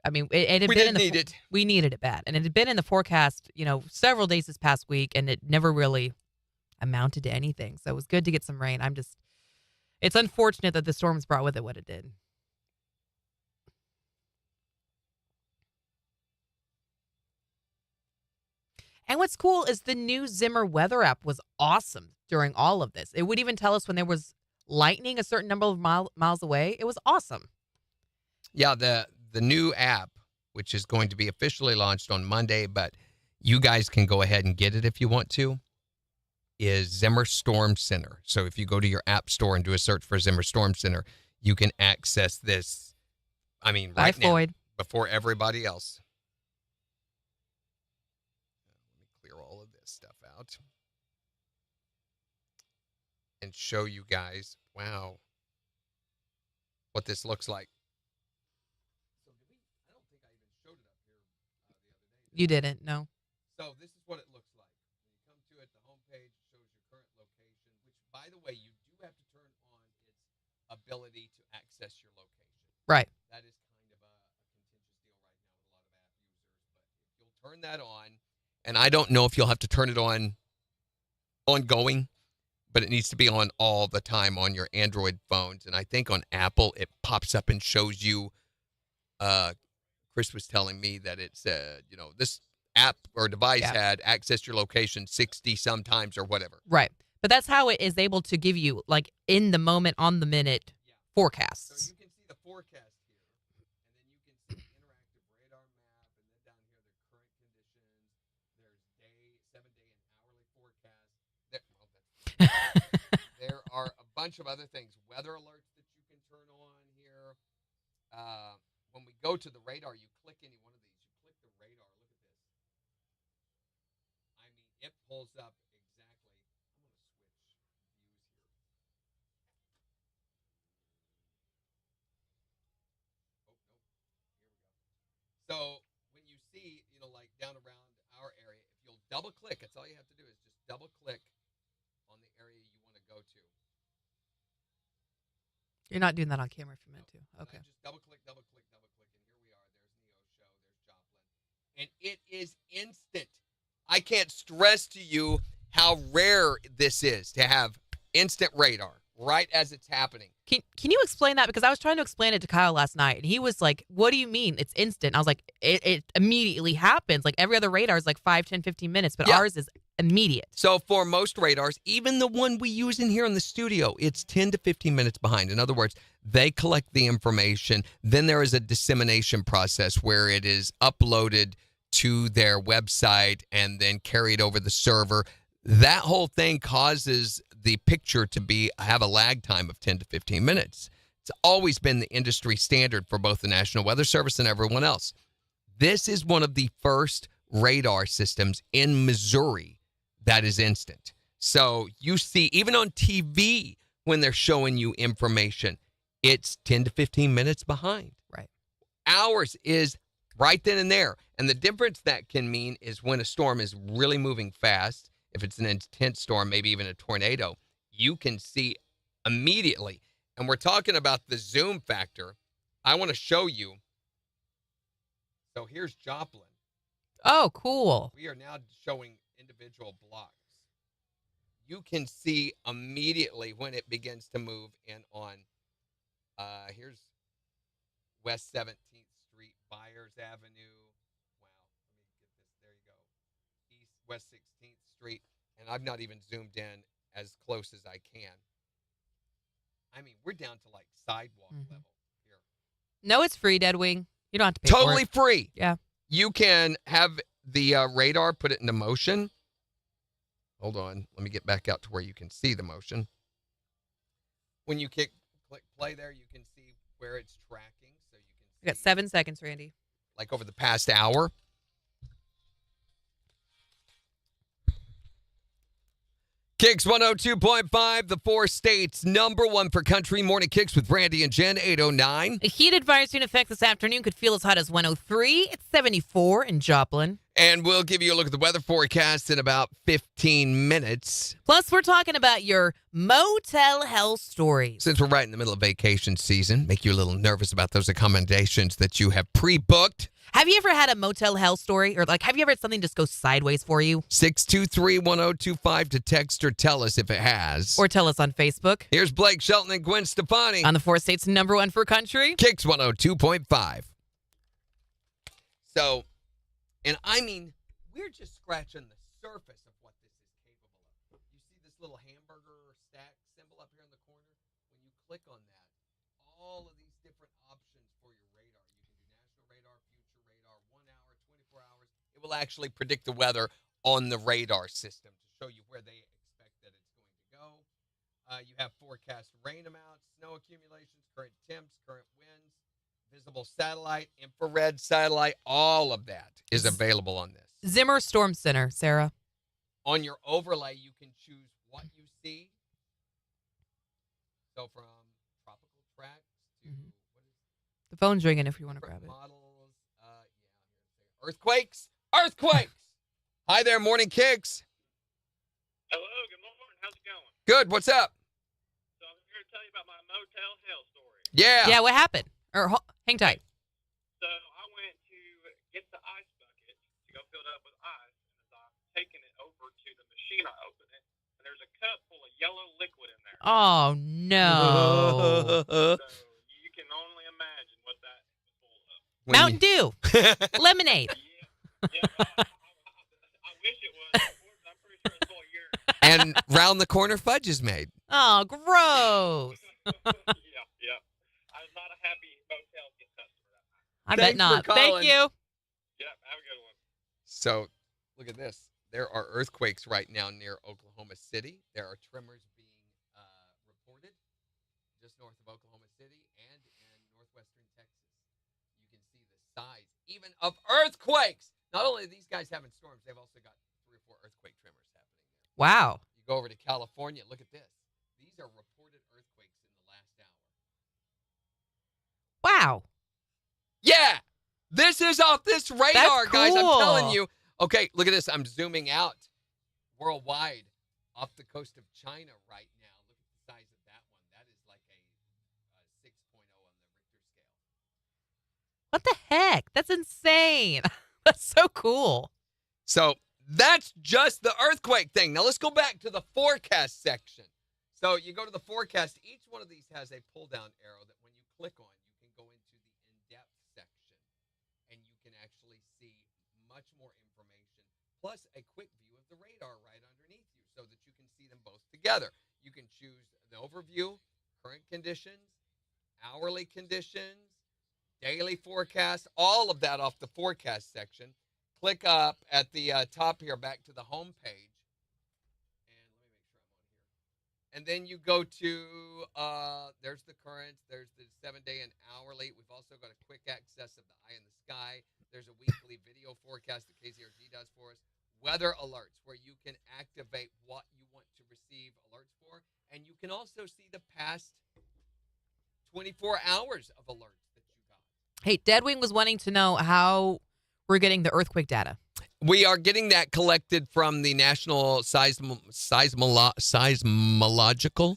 I mean, it had We been didn't need it. We needed it bad, and it had been in the forecast, several days this past week, and it never really amounted to anything. So it was good to get some rain. It's unfortunate that the storms brought with it what it did. And what's cool is the new Zimmer weather app was awesome during all of this. It would even tell us when there was lightning a certain number of miles away. It was awesome. Yeah, the new app, which is going to be officially launched on Monday, but you guys can go ahead and get it if you want to, is Zimmer Storm Center. So if you go to your app store and do a search for Zimmer Storm Center, you can access this, right Bye, now, Floyd. before everybody else. Let me clear all of this stuff out and show you guys, wow, what this looks like. So I don't think I even showed it up here the other day. You didn't, no. So this is what it looks like. When you come to it, the homepage shows your current location, which, by the way, you do have to turn on its ability to access your location. Right. That is kind of a contentious deal right now with a lot of app users. But if you'll turn that on, and I don't know if you'll have to turn it on ongoing, but it needs to be on all the time on your Android phones. And I think on Apple, it pops up and shows you. Chris was telling me that it's, this app or device had accessed your location 60 sometimes or whatever. Right. But that's how it is able to give you, like, in the moment, on the minute forecasts. So you can see the forecast here, and then you can see the interactive radar map, and then down here the current conditions. There's 7-day and hourly forecast. There are a bunch of other things. Weather alerts that you can turn on here. when we go to the radar, you click any one of these. You click the radar. Look at this. I mean, it pulls up exactly. I'm going to switch views here. Oh, nope. Here we go. So when you see, like down around our area, if you'll double click, that's all you have to do is just double click on the area you want to go to. You're not doing that on camera if you meant to. Okay. Just double click, and here we are. There's Neo Show, there's Joplin. And it is instant. I can't stress to you how rare this is to have instant radar right as it's happening. Can you explain that? Because I was trying to explain it to Kyle last night, and he was like, what do you mean? It's instant. I was like, it immediately happens. Like every other radar is like 5, 10, 15 minutes, but ours is immediate. So for most radars, even the one we use in here in the studio, it's 10 to 15 minutes behind. In other words, they collect the information. Then there is a dissemination process where it is uploaded to their website and then carried over the server. That whole thing causes the picture to have a lag time of 10 to 15 minutes. It's always been the industry standard for both the National Weather Service and everyone else. This is one of the first radar systems in Missouri that is instant. So you see, even on TV, when they're showing you information, it's 10 to 15 minutes behind. Right. Ours is right then and there. And the difference that can mean is when a storm is really moving fast, if it's an intense storm, maybe even a tornado, you can see immediately. And we're talking about the zoom factor. I want to show you. So here's Joplin. Oh, cool. We are now showing individual blocks. You can see immediately when it begins to move in on, here's West 17th Street, Byers Avenue. Wow, let me get this. There you go. West 16th Street. And I've not even zoomed in as close as I can. I mean, we're down to like sidewalk level here. No, it's free, Deadwing. You don't have to pay for it. Totally free. Yeah. You can have the radar put it into motion. Hold on. Let me get back out to where you can see the motion. When you click play there, you can see where it's tracking. So you can see. We got 7 seconds, Randy. Like over the past hour. KIX 102.5, the 4 states, #1 for country. Morning KIX with Randy and Jen, 809. A heat advisory in effect this afternoon could feel as hot as 103. It's 74 in Joplin. And we'll give you a look at the weather forecast in about 15 minutes. Plus, we're talking about your motel hell stories. Since we're right in the middle of vacation season, make you a little nervous about those accommodations that you have pre-booked. Have you ever had a motel hell story? Or have you ever had something just go sideways for you? 623-1025 to text or tell us if it has. Or tell us on Facebook. Here's Blake Shelton and Gwen Stefani. On the 4 states, #1 for country. KIX 102.5. So, and I mean, we're just scratching the surface of what this is capable of. You see this little hamburger stack symbol up here in the corner? When you click on that, all of these different options for your radar. You can do national radar, future radar, 1 hour, 24 hours. It will actually predict the weather on the radar system to show you where they expect that it's going to go. You have forecast rain amounts, snow accumulations, current temps, current winds, visible satellite, infrared satellite, all of that is available on this. Zimmer Storm Center, Sarah. On your overlay, you can choose what you see. So from tropical tracks to what is The phone's ringing if you want to grab it. models, earthquakes. Hi there, Morning KIX. Hello, good morning. How's it going? Good. What's up? So I'm here to tell you about my motel hell story. Yeah. Yeah, what happened? Or hang tight. So I went to get the ice bucket to go fill it up with ice, and as I'm taking it over to the machine, I open it, and there's a cup full of yellow liquid in there. Oh, no. So you can only imagine what that was full of. Mountain Dew. Lemonade. Yeah, I wish it was. I'm pretty sure it's full of urine. And round the corner fudge is made. Oh, gross. Yeah. I was not a happy motel customer that night. I Thanks bet not. for calling. Thank you. Yeah, have a good one. So, look at this. There are earthquakes right now near Oklahoma City. There are tremors being reported just north of Oklahoma City and in northwestern Texas. size, even of earthquakes. Not only are these guys having storms, they've also got 3 or 4 earthquake tremors happening there. Wow. You go over to California, look at this. These are reported earthquakes in the last hour. Wow. Yeah, this is off this radar, guys. I'm cool. telling you. Okay, look at this. I'm zooming out worldwide off the coast of China right now. Look at the size of that one. That is like a 6.0 on the Richter scale. What the heck? That's insane. That's so cool. So that's just the earthquake thing. Now let's go back to the forecast section. So you go to the forecast. Each one of these has a pull-down arrow that when you click on, you can go into the in-depth section, and you can actually see much more information, plus a quick view of the radar right underneath you so that you can see them both together. You can choose the overview, current conditions, hourly conditions, daily forecast, all of that off the forecast section. Click up at the top here, back to the home page. And let me make sure I'm on here. And then you go to, there's the current, there's the 7-day and hourly. We've also got a quick access of the eye in the sky. There's a weekly video forecast that KZRG does for us. Weather alerts, where you can activate what you want to receive alerts for. And you can also see the past 24 hours of alerts that you got. Hey, Deadwing was wanting to know how we're getting the earthquake data. We are getting that collected from the National Seismological.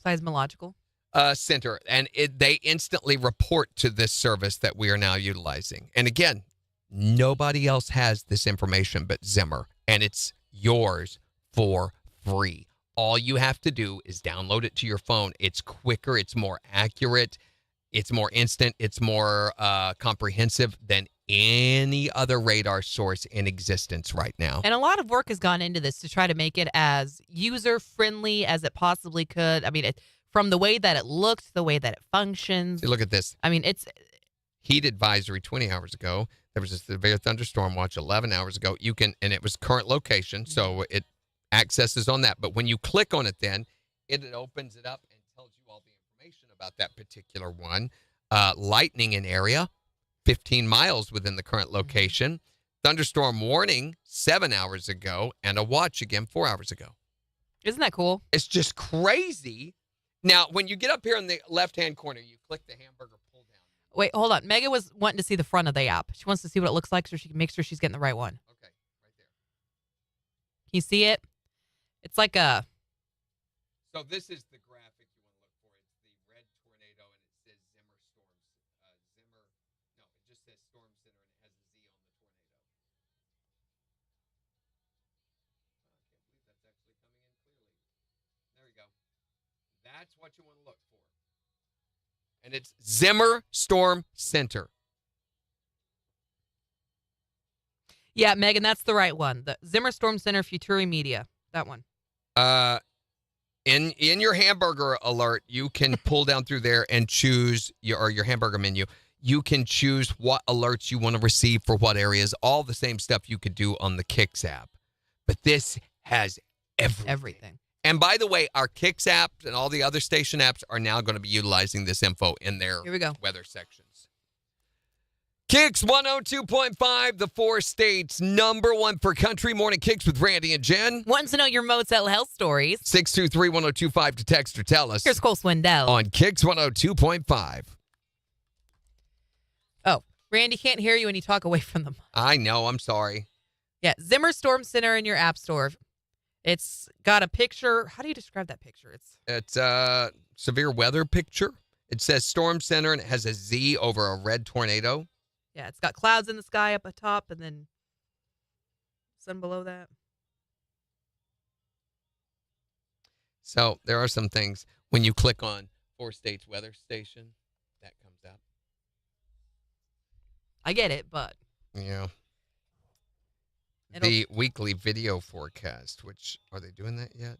Center, and they instantly report to this service that we are now utilizing. And again, nobody else has this information but Zimmer, and it's yours for free. All you have to do is download it to your phone. It's quicker, it's more accurate, it's more instant, it's more comprehensive than any other radar source in existence right now. And a lot of work has gone into this to try to make it as user-friendly as it possibly could. I mean, from the way that it looks, the way that it functions. See, look at this. I mean, it's Heat advisory 20 hours ago. There was a severe thunderstorm watch 11 hours ago. You can, and it was current location, so it accesses on that. But when you click on it, then it opens it up and tells you all the information about that particular one. Lightning in area, 15 miles within the current location. Thunderstorm warning 7 hours ago, and a watch again 4 hours ago. Isn't that cool? It's just crazy. Now, when you get up here in the left-hand corner, you click the hamburger pull down. Wait, hold on. Megan was wanting to see the front of the app. She wants to see what it looks like so she can make sure she's getting the right one. Okay, right there. Can you see it? It's like a... So this is the graphic you want to look for. It's the red tornado, and it says Zimmer storms. It just says Storm Center, and it has a Z on the tornado. I can't believe that's actually coming in clearly. There you go. That's what you want to look for. And it's Zimmer Storm Center. Yeah, Megan, that's the right one. The Zimmer Storm Center Futuri Media. That one. In your hamburger alert, you can pull down through there and choose your hamburger menu. You can choose what alerts you want to receive for what areas. All the same stuff you could do on the KIX app. But this has everything. And by the way, our KIX app and all the other station apps are now going to be utilizing this info in their Here we go. weather sections. KIX 102.5, the 4 states, #1 for country. Morning KIX with Randy and Jen. Wanting to know your motel health stories? 623-1025 to text or tell us. Here's Cole Swindell. On KIX 102.5. Oh, Randy can't hear you when you talk away from them. I know. I'm sorry. Yeah, Zimmer Storm Center in your app store. It's got a picture. How do you describe that picture? It's a severe weather picture. It says Storm Center, and it has a Z over a red tornado. Yeah, it's got clouds in the sky up atop and then sun below that. So there are some things when you click on 4 states weather station, that comes up. I get it, but Yeah. The weekly video forecast, which, are they doing that yet?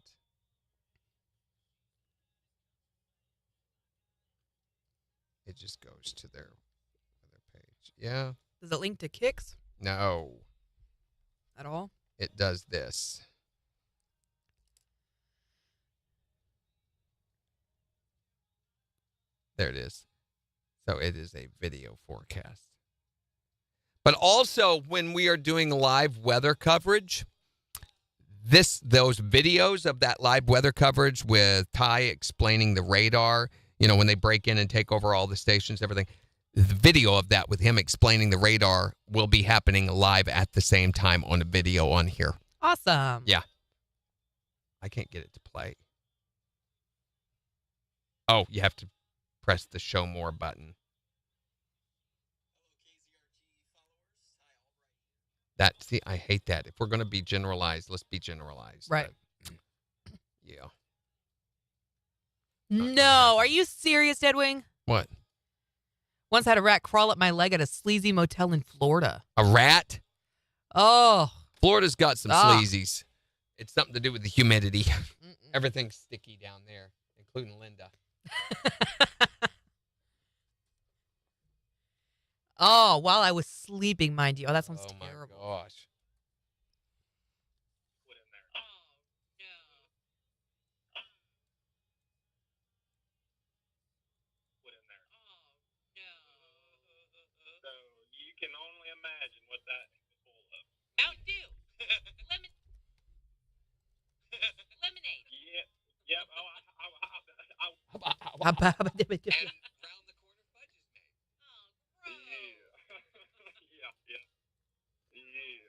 It just goes to their other page. Yeah. does it link to KIX No. at all? It does this. There it is. So it is a video forecast. But also, when we are doing live weather coverage, those videos of that live weather coverage with Ty explaining the radar, when they break in and take over all the stations, everything, the video of that with him explaining the radar will be happening live at the same time on a video on here. Awesome. Yeah. I can't get it to play. Oh, you have to press the show more button. See, I hate that. If we're going to be generalized, let's be generalized. Right. Yeah. No. Are you serious, Deadwing? What? Once had a rat crawl up my leg at a sleazy motel in Florida. A rat? Oh. Florida's got some sleazies. It's something to do with the humidity. Everything's sticky down there, including Linda. Oh, while I was sleeping, mind you. Oh, that sounds terrible. Oh, my gosh. Put in there. Put in there. So you can only imagine what that is full of. Mountain Dew. Lemonade. Yeah. Yep. Oh, And round the corner fudge is made. Yeah. Yeah. Yeah.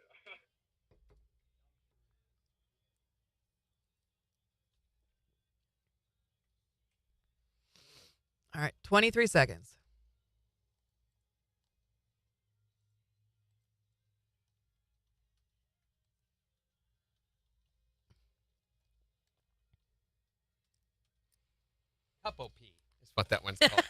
All right, 23 seconds. Cup OP is what that one's called.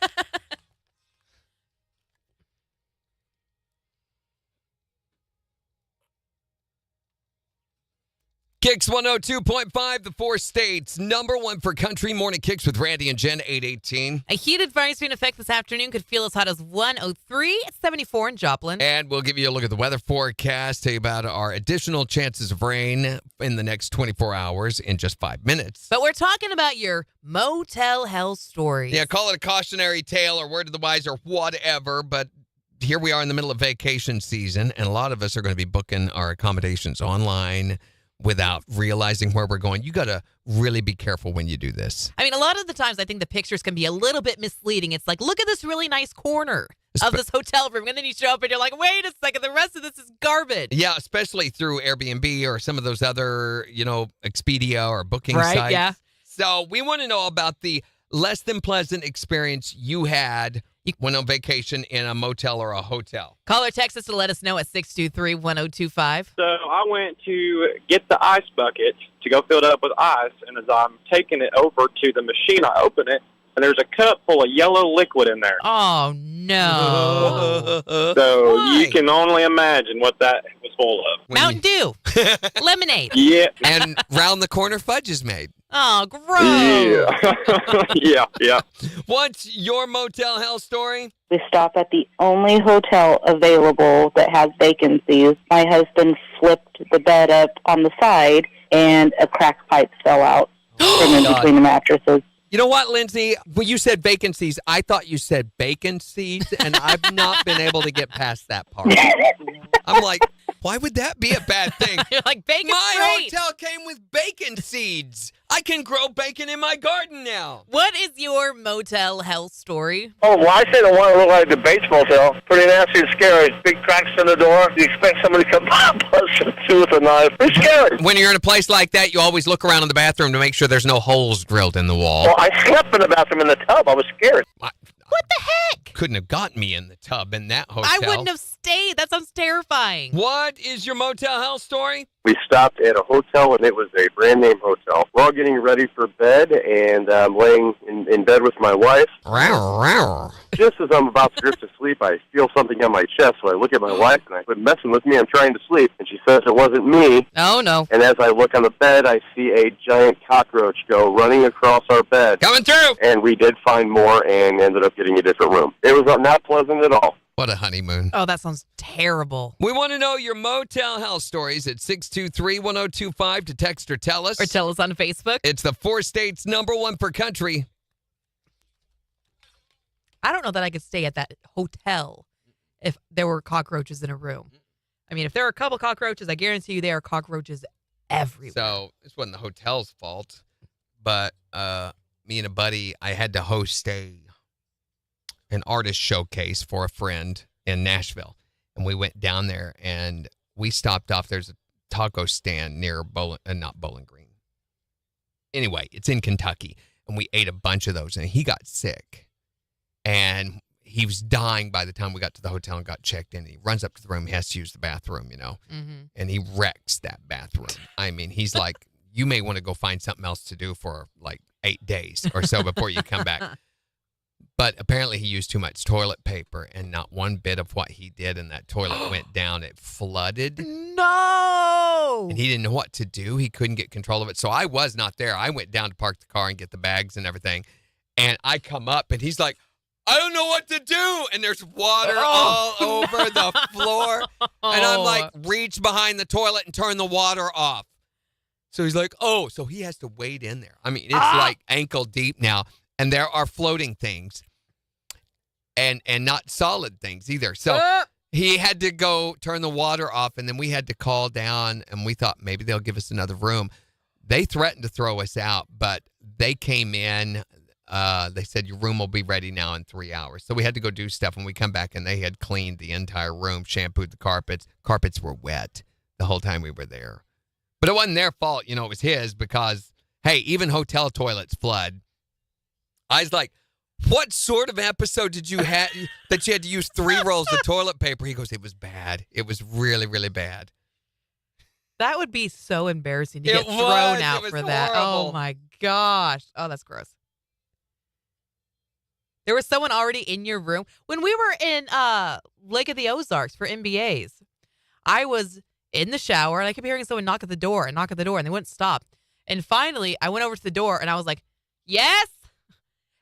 KIX 102.5, the 4 states, #1 for country. Morning KIX with Randy and Jen, 818. A heat advisory in effect this afternoon could feel as hot as 103. It's 74 in Joplin. And we'll give you a look at the weather forecast, tell you about our additional chances of rain in the next 24 hours in just 5 minutes. But we're talking about your motel hell stories. Yeah, call it a cautionary tale or word of the wise or whatever, but here we are in the middle of vacation season, and a lot of us are going to be booking our accommodations online without realizing where we're going. You got to really be careful when you do this. I mean, a lot of the times I think the pictures can be a little bit misleading. It's like, look at this really nice corner of this hotel room. And then you show up and you're like, wait a second, the rest of this is garbage. Yeah, especially through Airbnb or some of those other, Expedia or booking sites. Right, yeah. So we want to know about the less than pleasant experience you had when on vacation in a motel or a hotel. Call or text us to let us know at 623-1025. So I went to get the ice bucket to go fill it up with ice, and as I'm taking it over to the machine, I open it, and there's a cup full of yellow liquid in there. Oh, no. So Why? you can only imagine what that was full of. Mountain Dew. Lemonade. Yeah. And round the corner fudge is made. Oh, gross. Yeah. Yeah. What's your motel hell story? We stop at the only hotel available that has vacancies. My husband flipped the bed up on the side, and a crack pipe fell out from in between the mattresses. You know what, Lindsay? When you said vacancies, I thought you said bacon seeds, and I've not been able to get past that part. I'm like, why would that be a bad thing? You're like, bacon's My great. hotel came with bacon seeds. I can grow bacon in my garden now. What is your motel hell story? Oh, well, I say the one that looked like the Bates Motel. Pretty nasty and scary. Big cracks in the door. You expect somebody to come busting through with a knife. It's scary. When you're in a place like that, you always look around in the bathroom to make sure there's no holes drilled in the wall. Well, I slept in the bathroom in the tub. I was scared. What the heck? Couldn't have got me in the tub in that hotel. I wouldn't have stayed. That sounds terrifying. What is your motel hell story? We stopped at a hotel, and it was a brand-name hotel. We're all getting ready for bed, and I'm laying in bed with my wife. Just as I'm about to drift to sleep, I feel something on my chest, so I look at my wife, and I quit messing with me. I'm trying to sleep, and she says it wasn't me. Oh, no. And as I look on the bed, I see a giant cockroach go running across our bed. Coming through! And we did find more and ended up getting a different room. It was not pleasant at all. What a honeymoon. Oh, that sounds terrible. We want to know your motel hell stories at 623-1025 to text or tell us. Or tell us on Facebook. It's the 4 states #1 for country. I don't know that I could stay at that hotel if there were cockroaches in a room. I mean, if there are a couple cockroaches, I guarantee you there are cockroaches everywhere. So this wasn't the hotel's fault, but me and a buddy, I had to host an artist showcase for a friend in Nashville. And we went down there and we stopped off. There's a taco stand near not Bowling Green. Anyway, it's in Kentucky. And we ate a bunch of those and he got sick. And he was dying by the time we got to the hotel and got checked in. He runs up to the room. He has to use the bathroom, and he wrecks that bathroom. I mean, he's like, you may want to go find something else to do for like 8 days or so before you come back. But apparently he used too much toilet paper and not one bit of what he did in that toilet went down. It flooded. No! And he didn't know what to do. He couldn't get control of it. So I was not there. I went down to park the car and get the bags and everything. And I come up and he's like, I don't know what to do. And there's water all over the floor. And I'm like, reach behind the toilet and turn the water off. So he's like, oh, so he has to wade in there. I mean, it's like ankle deep now. And there are floating things and not solid things either. So he had to go turn the water off. And then we had to call down and we thought maybe they'll give us another room. They threatened to throw us out, but they came in. They said, your room will be ready now in 3 hours. So we had to go do stuff. When we come back and they had cleaned the entire room, shampooed the carpets. Carpets were wet the whole time we were there. But it wasn't their fault. It was his because, hey, even hotel toilets flood. I was like, what sort of episode did you have that you had to use 3 rolls of toilet paper? He goes, it was bad. It was really, really bad. That would be so embarrassing to get thrown out for that. Horrible. Oh, my gosh. Oh, that's gross. There was someone already in your room. When we were in Lake of the Ozarks for MBAs, I was in the shower, and I kept hearing someone knock at the door, and they wouldn't stop. And finally, I went over to the door, and I was like, yes?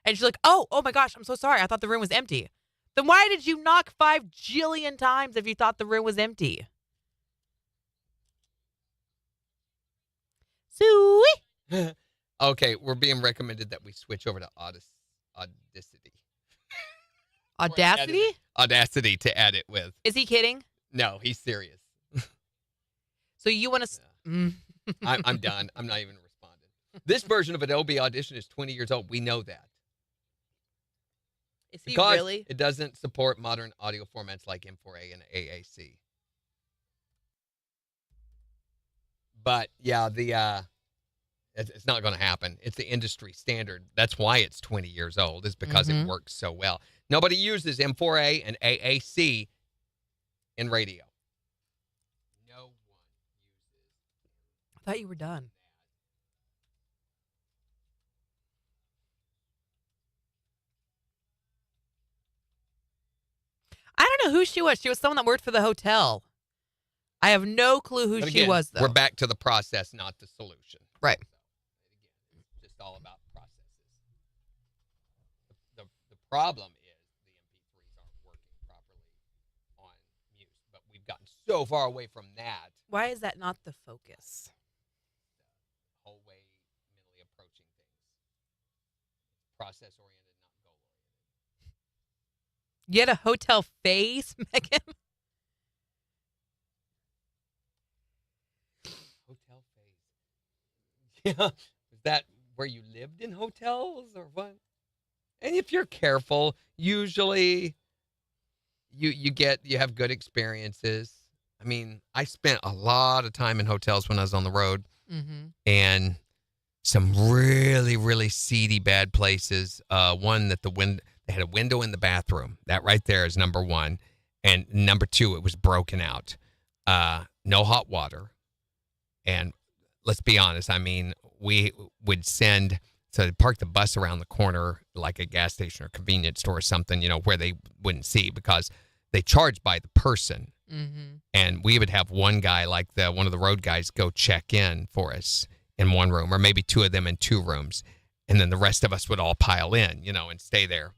And she's like, oh my gosh, I'm so sorry. I thought the room was empty. Then why did you knock 5 jillion times if you thought the room was empty? Sweet. Okay, we're being recommended that we switch over to Audacity. Audacity? Audacity to edit with. Is he kidding? No, he's serious. So you want to... I'm done. I'm not even responding. This version of Adobe Audition is 20 years old. We know that. Is he because really? It doesn't support modern audio formats like M4A and AAC. But yeah, it's not going to happen. It's the industry standard. That's why it's 20 years old, is because it works so well. Nobody uses M4A and AAC in radio. No one uses. I thought you were done. I don't know who she was. She was someone that worked for the hotel. I have no clue who But she again, was, though. We're back to the process, not the solution. Right. So, again, it's just all about processes. The problem is the MP3s aren't working properly on Muse, but we've gotten so far away from that. Why is that not the focus? The whole way mentally approaching things. Process-oriented, not goal-oriented. You had a hotel face, Megan? Hotel phase. Yeah. Is that where you lived in hotels or what? And if you're careful, usually you have good experiences. I mean, I spent a lot of time in hotels when I was on the road, and some really, really seedy, bad places. One that they had a window in the bathroom. That right there is number one. And number two, it was broken out. No hot water. And let's be honest, I mean, we would park the bus around the corner, like a gas station or convenience store or something, where they wouldn't see, because they charge by the person. And we would have one guy, like one of the road guys, go check in for us in one room, or maybe 2 of them in 2 rooms. And then the rest of us would all pile in, and stay there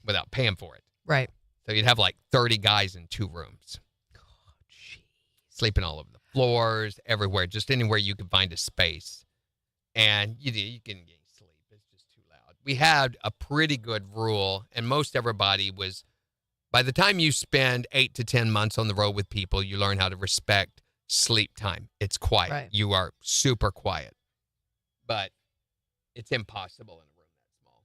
without paying for it. Right. So you'd have like 30 guys in 2 rooms. Oh, geez. Sleeping all over the floors, everywhere, just anywhere you could find a space. And you couldn't get any sleep. It's just too loud. We had a pretty good rule, and most everybody was By the time you spend 8 to 10 months on the road with people, you learn how to respect sleep time. It's quiet. Right. You are super quiet. But it's impossible in a room that small.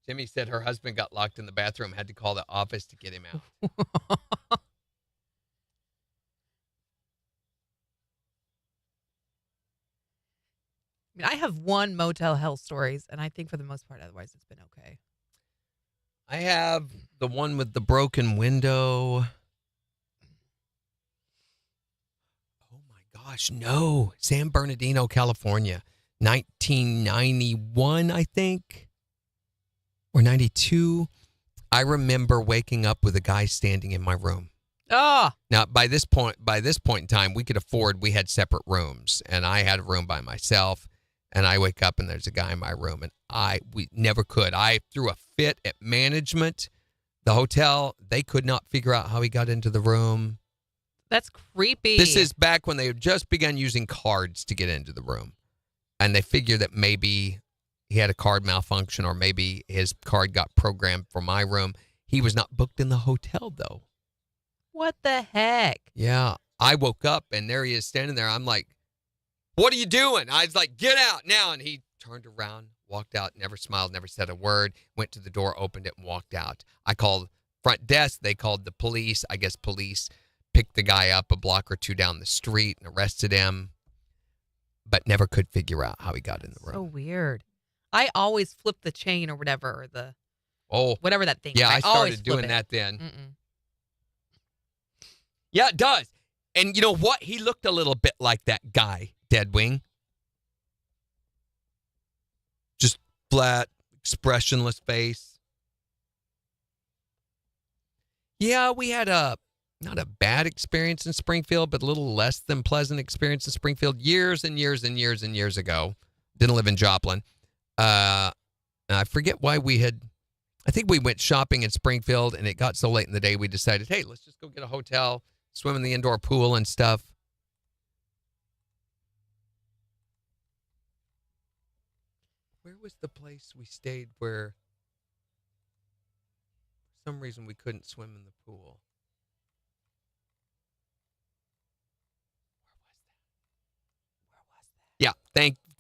Jimmy said her husband got locked in the bathroom, had to call the office to get him out. I mean, I have one motel hell stories, and I think for the most part, otherwise, it's been okay. I have the one with the broken window. Oh my gosh, no. San Bernardino, California. 1991, I think. Or 92. I remember waking up with a guy standing in my room. Oh. Now, by this point in time, we had separate rooms, and I had a room by myself. And I wake up and there's a guy in my room, and we never could. I threw a fit at management. The hotel, they could not figure out how he got into the room. That's creepy. This is back when they had just begun using cards to get into the room. And they figured that maybe he had a card malfunction, or maybe his card got programmed for my room. He was not booked in the hotel, though. What the heck? Yeah. I woke up and there he is standing there. I'm like, what are you doing? I was like, get out now. And he turned around, walked out, never smiled, never said a word, went to the door, opened it, and walked out. I called front desk. They called the police. I guess police picked the guy up a block or two down the street and arrested him, but never could figure out how he got in the room. So weird. I always flip the chain or whatever, or the whatever that thing is. Yeah, I always started flip doing it. that then. Mm-mm. Yeah, it does. And you know what? He looked a little bit like that guy, Deadwing. Just flat, expressionless face. Yeah, we had not a bad experience in Springfield, but a little less than pleasant experience in Springfield years and years and years and years ago. Didn't live in Joplin. I forget why I think we went shopping in Springfield, and it got so late in the day we decided, hey, let's just go get a hotel, swim in the indoor pool and stuff. Where was the place we stayed where for some reason we couldn't swim in the pool? Where was that? Yeah,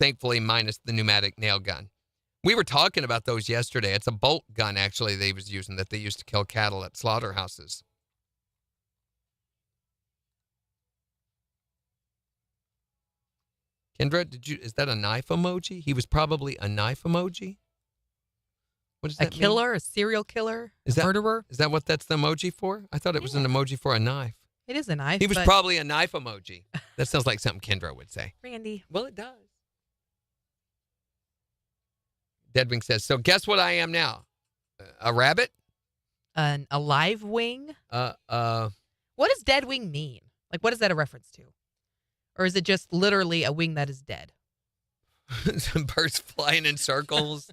thankfully minus the pneumatic nail gun. We were talking about those yesterday. It's a bolt gun, actually, they was using that they used to kill cattle at slaughterhouses. Kendra, is that a knife emoji? He was probably a knife emoji. What does that mean? A killer, a serial killer, a murderer. Is that what that's the emoji for? I thought it was an emoji for a knife. It is a knife. He was probably a knife emoji. That sounds like something Kendra would say. Randy. Well, it does. Deadwing says, so guess what I am now? A rabbit? A live wing? What does dead wing mean? Like, what is that a reference to? Or is it just literally a wing that is dead? Some birds flying in circles.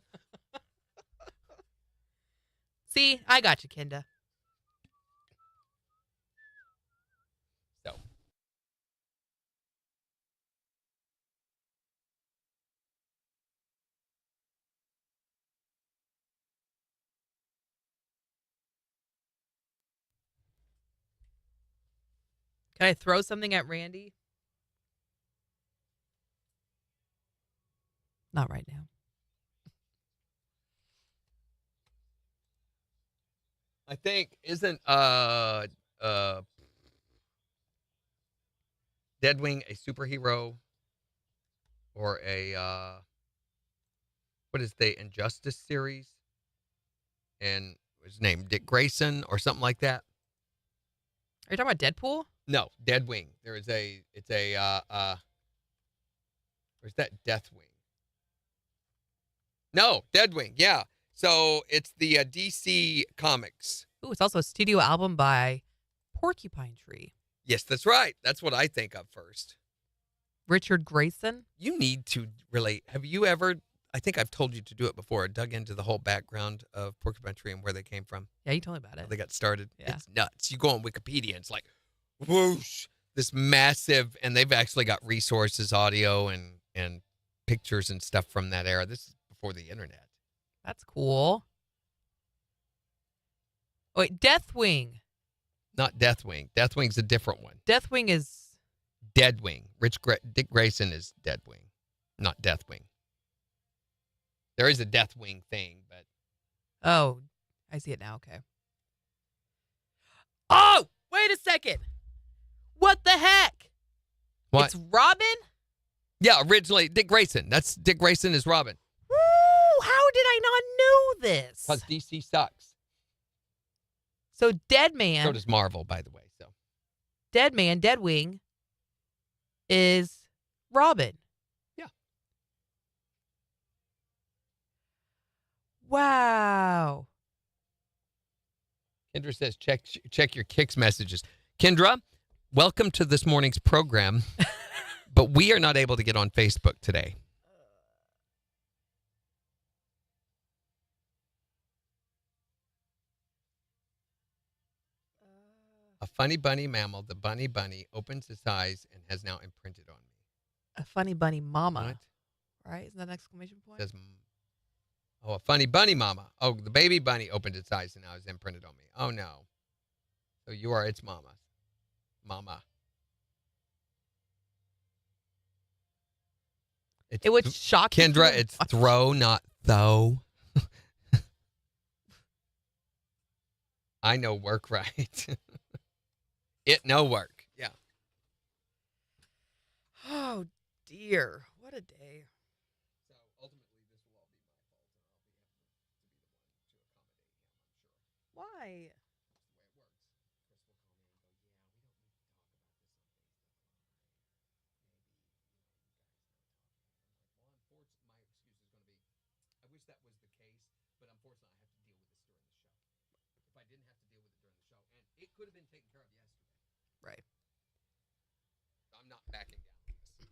See, I got you, Kenda. So. Can I throw something at Randy? Not right now. I think isn't Deadwing a superhero or a what is the Injustice series? And his name Dick Grayson or something like that. Are you talking about Deadpool? No, Deadwing. Where's that Deathwing? No, Deadwing. Yeah. So it's the DC Comics. Ooh, it's also a studio album by Porcupine Tree. Yes, that's right. That's what I think of first. Richard Grayson. You need to really, have you ever, I think I've told you to do it before, dug into the whole background of Porcupine Tree and where they came from? Yeah, you told me about How it. they got started. Yeah. It's nuts. You go on Wikipedia and it's like, whoosh, this massive, and they've actually got resources, audio and pictures and stuff from that era. This is before the internet. That's cool. Oh, wait, Deathwing. Not Deathwing. Deathwing's a different one. Deathwing is... Deadwing. Dick Grayson is Deadwing, not Deathwing. There is a Deathwing thing, but... Oh, I see it now. Okay. Oh, wait a second. What the heck? What? It's Robin? Yeah, originally Dick Grayson. Dick Grayson is Robin. Woo! How did I not know this? Because DC sucks. So Deadman. So does Marvel, by the way. So Deadman, Deadwing, is Robin. Yeah. Wow. Kendra says, check your KIX messages. Kendra, welcome to this morning's program, but we are not able to get on Facebook today. A funny bunny mammal, the bunny opens its eyes and has now imprinted on me. A funny bunny mama. What? Right? Isn't that an exclamation point? Says, a funny bunny mama. Oh, the baby bunny opened its eyes and now is imprinted on me. Oh, no. So you are its mama. Mama. It would shock you. Kendra, it's throw, not though. I know work right. It no work. Yeah. Oh, dear. What a day. So ultimately, this will all be my fault, and I'll be able to be the one to accommodate him, I'm sure. Why? I wish that was the case, but unfortunately I have to deal with this during the show. If I didn't have to deal with it during the show, and it could have been taken care of yesterday. Right. I'm not backing down on this.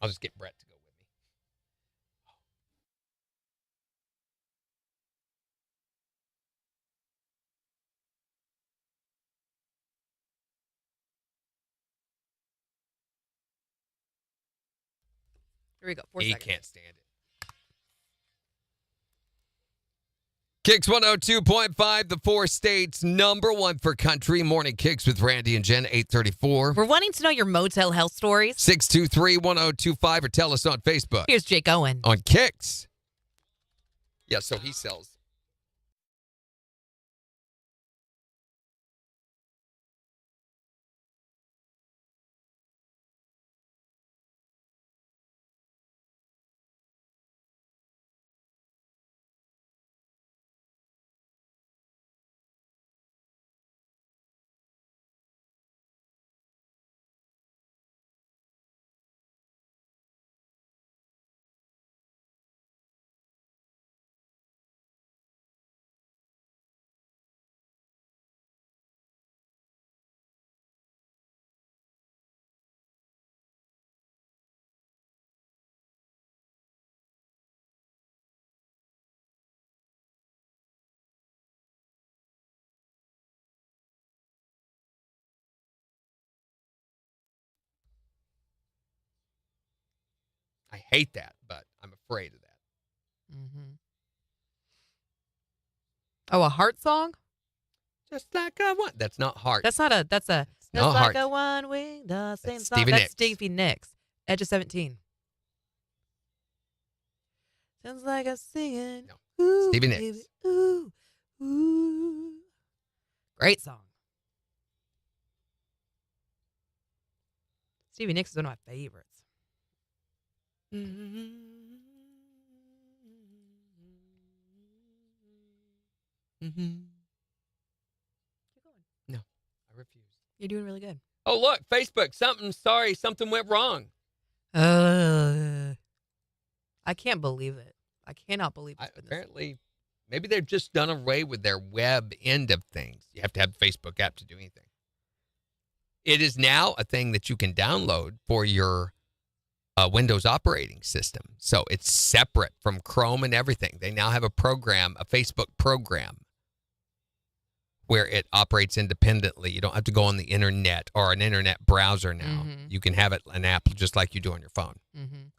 I'll just get Brett to go with me. Here we go. 4 He seconds. can't stand it. KIX 102.5, the 4 states #1 for country. Morning KIX with Randy and Jen, 834. We're wanting to know your motel health stories. 623-1025 or tell us on Facebook. Here's Jake Owen. On KIX. Yeah, so he sells. I hate that, but I'm afraid of that. Mm-hmm. Oh, a heart song? Just like I want. That's not heart. That's not a. That's a. It's Just not like heart. a one wing the same That's song. Stevie That's Nicks. Stevie Nicks. Edge of 17. Sounds like a singing. No. Ooh, Stevie baby, Nicks. ooh, ooh. Great song. Stevie Nicks is one of my favorites. Keep going. No, I refuse. You're doing really good. Oh, look, Facebook. Something went wrong. I can't believe it. I cannot believe it's been this. Apparently, maybe they've just done away with their web end of things. You have to have a Facebook app to do anything. It is now a thing that you can download for your Windows operating system. So it's separate from Chrome and everything. They now have a program, a Facebook program, where it operates independently. You don't have to go on the internet or an internet browser now. Mhm. You can have it an app just like you do on your phone. Mm-hmm.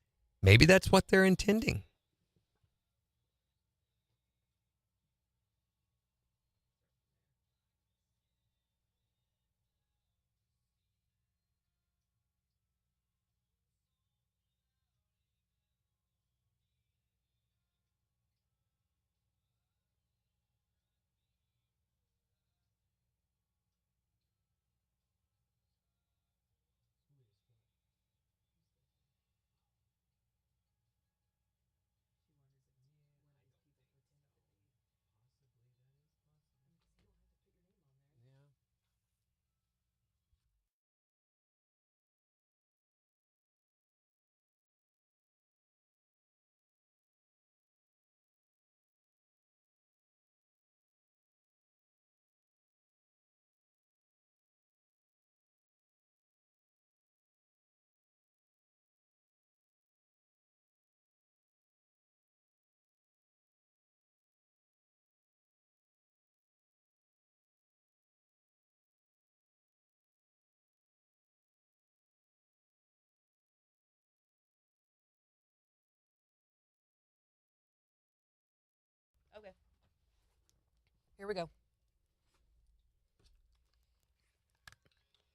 Maybe that's what they're intending. Here we go.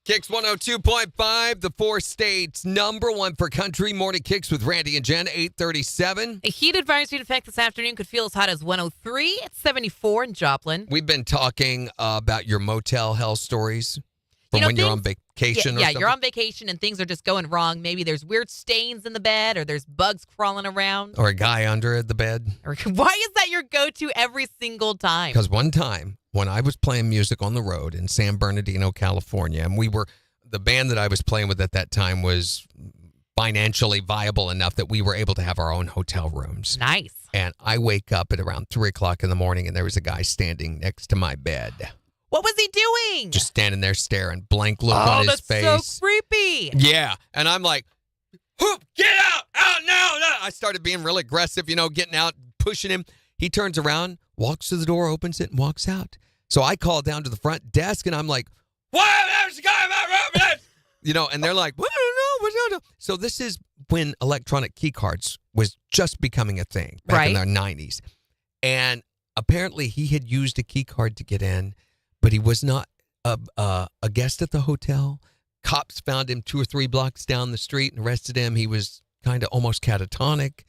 KIX 102.5, the 4 states number 1 for country. Morning KIX with Randy and Jen, 8:37. A heat advisory in effect this afternoon could feel as hot as 103. It's 74 in Joplin. We've been talking about your motel hell stories from when you're on vacation or yeah, something. you're on vacation and things are just going wrong. Maybe there's weird stains in the bed or there's bugs crawling around. Or a guy under the bed. Or, why is that your go-to every single time? Because one time when I was playing music on the road in San Bernardino, California, and the band that I was playing with at that time was financially viable enough that we were able to have our own hotel rooms. Nice. And I wake up at around 3 o'clock in the morning and there was a guy standing next to my bed. What was he doing? Just standing there staring, blank look on his face. Oh, that's so creepy. Yeah. And I'm like, "Whoop, get out now, no." I started being really aggressive, getting out, pushing him. He turns around, walks to the door, opens it, and walks out. So I call down to the front desk, and I'm like, "What? There's a guy in my room." And they're like, "What? No." So this is when electronic key cards was just becoming a thing back in the 90s. And apparently he had used a key card to get in, but he was not a guest at the hotel. Cops found him 2 or 3 blocks down the street and arrested him. He was kind of almost catatonic.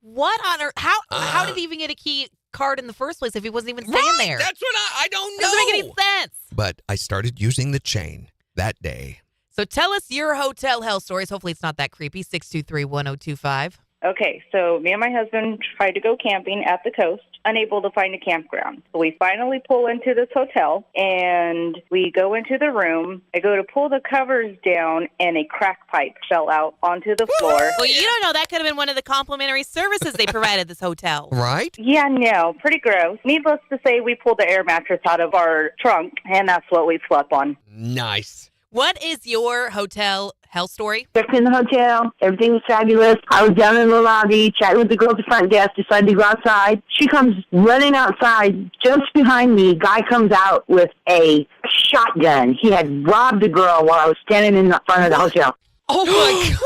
What on earth? How did he even get a key card in the first place if he wasn't even staying there? That's what I don't know. Doesn't make any sense. But I started using the chain that day. So tell us your hotel hell stories. Hopefully it's not that creepy. 623-1025. Okay, so me and my husband tried to go camping at the coast, unable to find a campground. So we finally pull into this hotel, and we go into the room. I go to pull the covers down, and a crack pipe fell out onto the floor. Well, you don't know. That could have been one of the complimentary services they provided this hotel. Right? Yeah, no, pretty gross. Needless to say, we pulled the air mattress out of our trunk, and that's what we slept on. Nice. What is your hotel hell story? Checked in the hotel. Everything was fabulous. I was down in the lobby, chatting with the girl at the front desk, decided to go outside. She comes running outside. Just behind me, guy comes out with a shotgun. He had robbed a girl while I was standing in the front of the hotel. Oh, my God.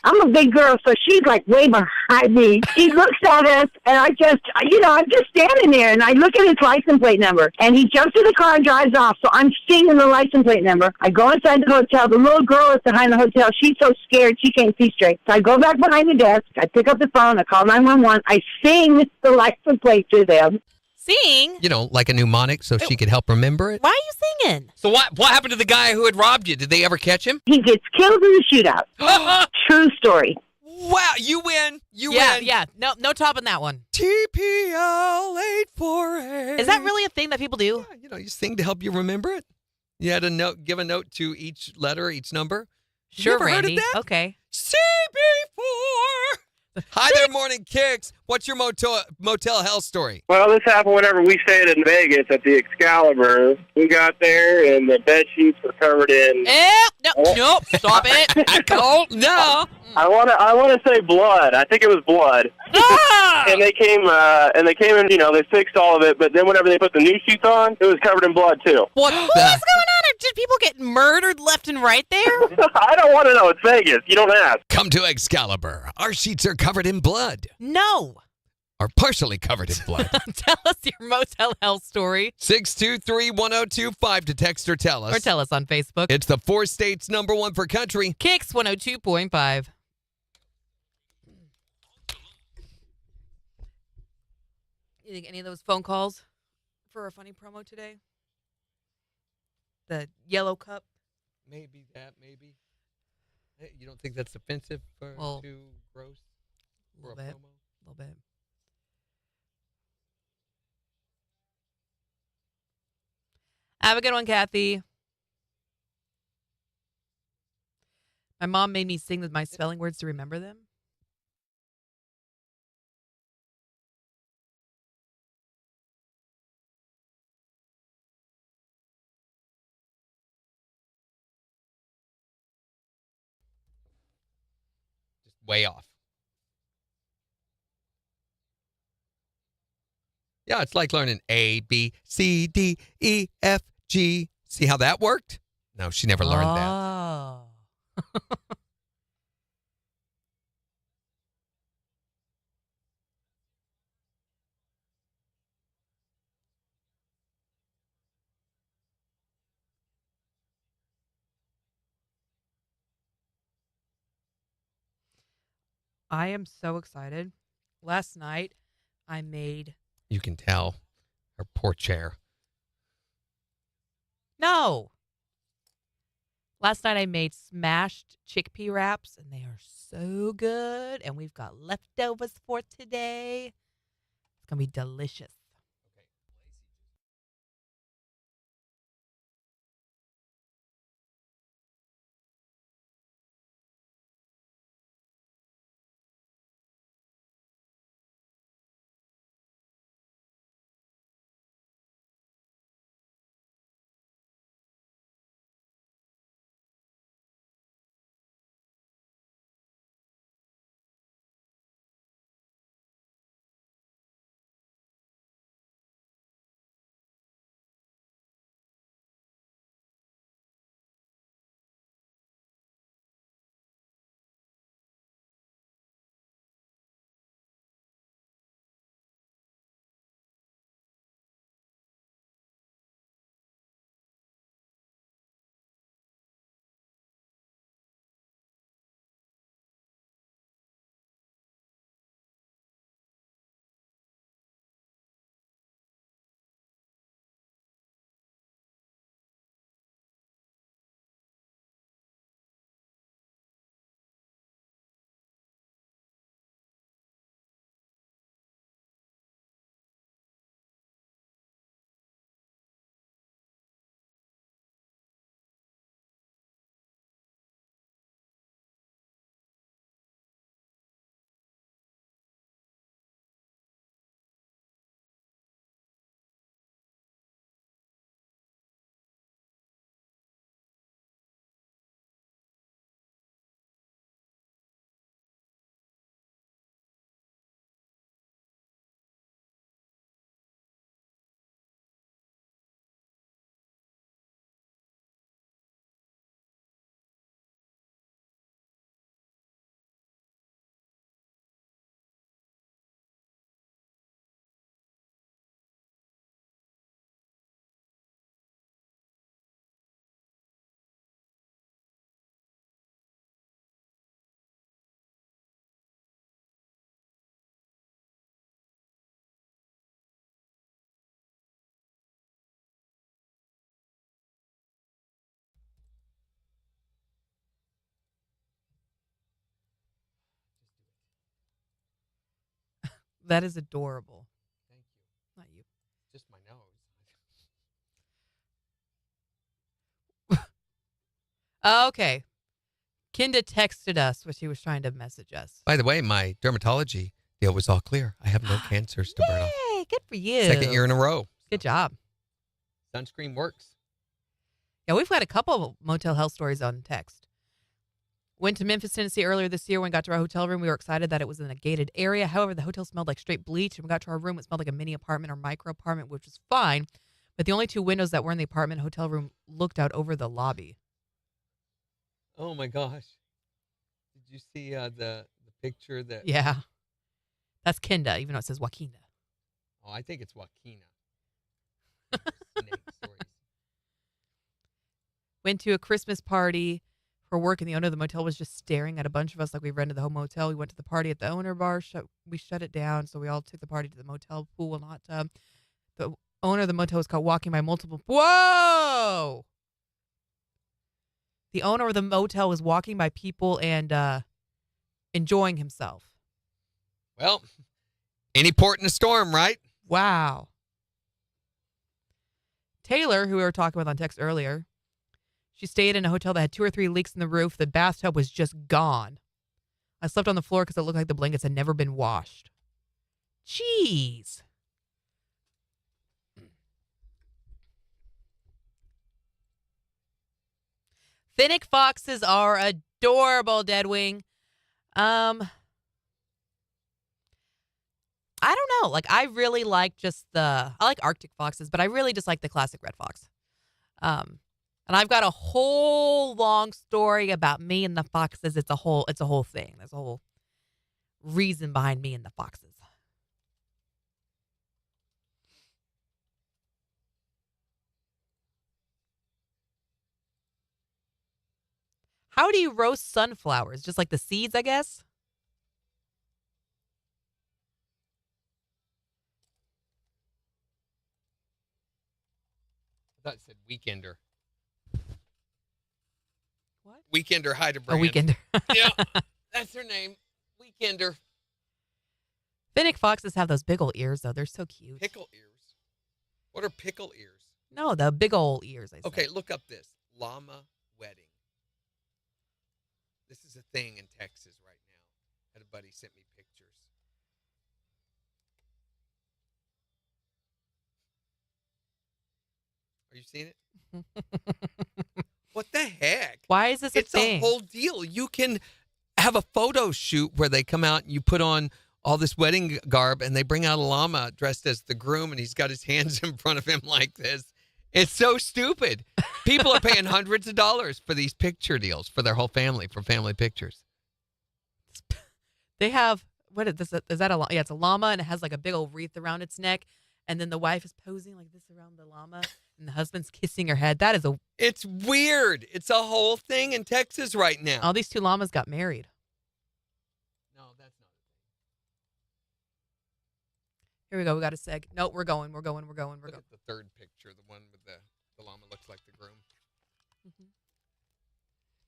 I'm a big girl, so she's like way behind me. He looks at us, and I'm just standing there, and I look at his license plate number, and he jumps in the car and drives off, so I'm seeing the license plate number. I go inside the hotel. The little girl is behind the hotel. She's so scared she can't see straight. So I go back behind the desk. I pick up the phone. I call 911. I sing the license plate to them. Sing? Like a mnemonic so she could help remember it. Why are you singing? So what happened to the guy who had robbed you? Did they ever catch him? He gets killed in the shootout. True story. Wow, you win. You Yeah, win. yeah. No topping that one. TPL 848. Is that really a thing that people do? Yeah, you sing to help you remember it. You had to give a note to each letter, each number. Sure, you ever Randy. heard of that? Okay. CB4. Hi there, Morning KIX. What's your motel hell story? Well, this happened whenever we stayed in Vegas at the Excalibur. We got there, and the bed sheets were covered in... Nope, stop it. Oh, no. I want to say blood. I think it was blood. Ah! And they came and they fixed all of it. But then whenever they put the new sheets on, it was covered in blood too. What is going on? Did people get murdered left and right there? I don't want to know. It's Vegas. You don't ask. Come to Excalibur. Our sheets are covered in blood. No. Are partially covered in blood. Tell us your motel hell story. 623-1025 to text or tell us. Or tell us on Facebook. It's the 4 states number 1 for country. KIX 102.5. You think any of those phone calls for a funny promo today? The yellow cup? Maybe that, maybe. Hey, you don't think that's offensive or too gross for a promo? A little bit. Have a good one, Kathy. My mom made me sing with my spelling words to remember them. Just way off. Yeah, it's like learning A, B, C, D, E, F, G. See how that worked? No, she never learned that. Oh. I am so excited. Last night, I made... You can tell. Her poor chair. No! Last night, I made smashed chickpea wraps, and they are so good. And we've got leftovers for today. It's going to be delicious. That is adorable. Thank you. Not you. Just my nose. Okay. Kinda texted us what she was trying to message us. By the way, my dermatology deal was all clear. I have no cancers to burn off. Yay, good for you. Second year in a row. Good job. Sunscreen works. Yeah, we've got a couple motel health stories on text. Went to Memphis, Tennessee earlier this year. When we got to our hotel room, we were excited that it was in a gated area. However, the hotel smelled like straight bleach. And we got to our room, it smelled like a mini apartment or micro apartment, which was fine. But the only two windows that were in the apartment hotel room looked out over the lobby. Oh my gosh. Did you see the picture that? Yeah. That's Kinda, even though it says Joaquina. Oh, I think it's Joaquina. Went to a Christmas party for work, and the owner of the motel was just staring at a bunch of us like we rented the whole motel. We went to the party at the owner bar. We shut it down, so we all took the party to the motel pool and hot tub. The owner of the motel was caught walking by multiple... Whoa! The owner of the motel was walking by people and enjoying himself. Well, any port in a storm, right? Wow. Taylor, who we were talking with on text earlier, she stayed in a hotel that had 2 or 3 leaks in the roof. The bathtub was just gone. I slept on the floor because it looked like the blankets had never been washed. Jeez. Finnick foxes are adorable, Deadwing. I don't know. Like, I really like I like Arctic foxes, but I really just like the classic red fox. And I've got a whole long story about me and the foxes. It's a whole thing. There's a whole reason behind me and the foxes. How do you roast sunflowers? Just like the seeds, I guess? thought it said Weekender. What? Weekender A Heidebrand. weekender. Yeah, that's her name. Weekender. Fennec foxes have those big old ears, though. They're so cute. Pickle ears. What are pickle ears? No, the big old ears. I said. Okay, look up this. Llama wedding. This is a thing in Texas right now. Had a buddy sent me pictures. Are you seeing it? What the heck? Why is this It's a thing? a whole deal. You can have a photo shoot where they come out and you put on all this wedding garb and they bring out a llama dressed as the groom and he's got his hands in front of him like this. It's so stupid. People are paying hundreds of dollars for these picture deals for their whole family, for family pictures. They have what is this? Is that a? Yeah, it's a llama, and it has like a big old wreath around its neck, and then the wife is posing like this around the llama, and the husband's kissing her head. That is a. It's weird. It's a whole thing in Texas right now. All these two llamas got married. No, that's not. Here we go. We got a seg. No, we're going. We're going. Look at the third picture, the one with the llama looks like the groom. Mm-hmm.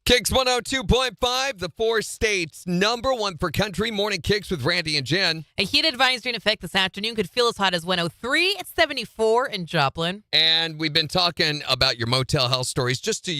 KIX 102.5, the 4 states, #1 for country. Morning KIX with Randy and Jen. A heat advisory in effect this afternoon could feel as hot as 103. It's 74 in Joplin. And we've been talking about your motel health stories just to,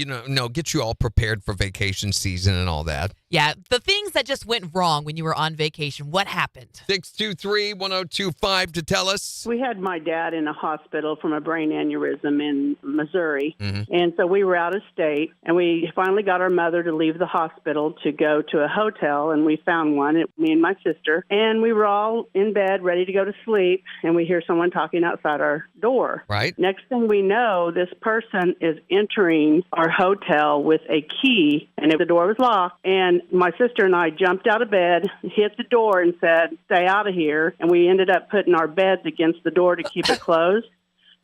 get you all prepared for vacation season and all that. Yeah, the things that just went wrong when you were on vacation. What happened? 623-1025 to tell us. We had my dad in a hospital from a brain aneurysm in Missouri. Mm-hmm. And so we were out of state, and we finally got our mother to leave the hospital to go to a hotel, and we found one, me and my sister. And we were all in bed, ready to go to sleep, and we hear someone talking outside our door. Right. Next thing we know, this person is entering our hotel with a key, and the door was locked. And my sister and I jumped out of bed, hit the door, and said, "Stay out of here." And we ended up putting our beds against the door to keep it closed.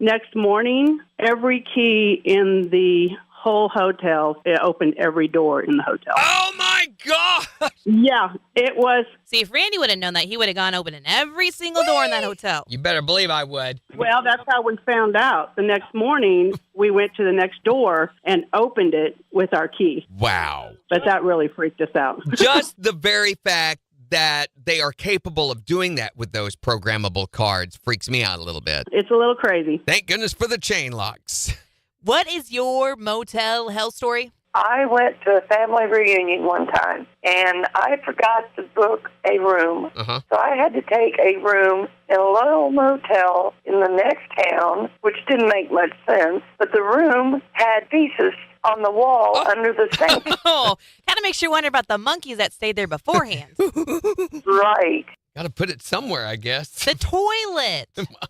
Next morning, every key in the whole hotel, it opened every door in the hotel. Oh, my God! Yeah, it was. See, if Randy would have known that, he would have gone opening every single door in that hotel. You better believe I would. Well, that's how we found out. The next morning, we went to the next door and opened it with our key. Wow. But that really freaked us out. Just the very fact that they are capable of doing that with those programmable cards freaks me out a little bit. It's a little crazy. Thank goodness for the chain locks. What is your motel hell story? I went to a family reunion one time, and I forgot to book a room. Uh-huh. So I had to take a room in a little motel in the next town, which didn't make much sense. But the room had pieces on the wall under the sink. Oh, kind of makes you wonder about the monkeys that stayed there beforehand. Right. Got to put it somewhere, I guess. The toilet.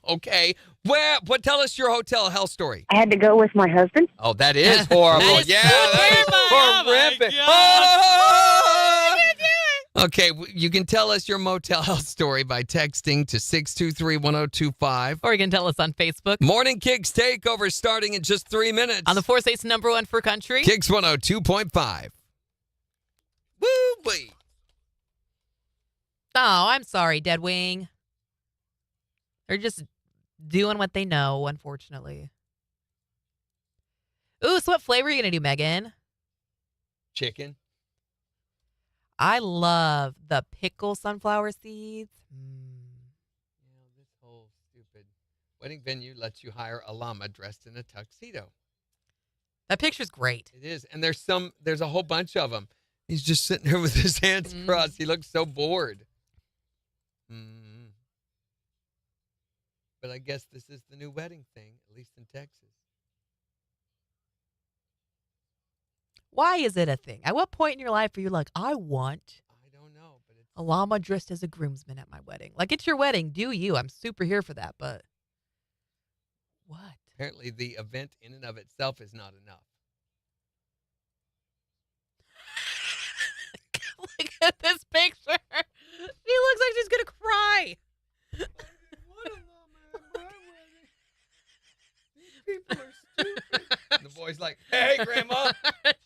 Okay. What? Tell us your hotel health story. I had to go with my husband. Oh, that is horrible. That is that is horrific. Oh! Okay, you can tell us your motel health story by texting to 623-1025. Or you can tell us on Facebook. Morning KIX Takeover starting in just 3 minutes. On the 4 states #1 for country. KIX 102.5. Woo-wee. Oh, I'm sorry, Dead Wing. They're just doing what they know, unfortunately. Ooh, so what flavor are you going to do, Megan? Chicken. I love the pickle sunflower seeds. This whole stupid wedding venue lets you hire a llama dressed in a tuxedo. That picture's great. It is. And there's a whole bunch of them. He's just sitting there with his hands crossed. He looks so bored. But I guess this is the new wedding thing, at least in Texas. Why is it a thing? At what point in your life are you like, I don't know, but it's a llama dressed as a groomsman at my wedding? Like, it's your wedding. Do you? I'm super here for that, but what? Apparently the event in and of itself is not enough. Look at this picture. She looks like she's going to cry. People are stupid. The boy's like, hey, Grandma.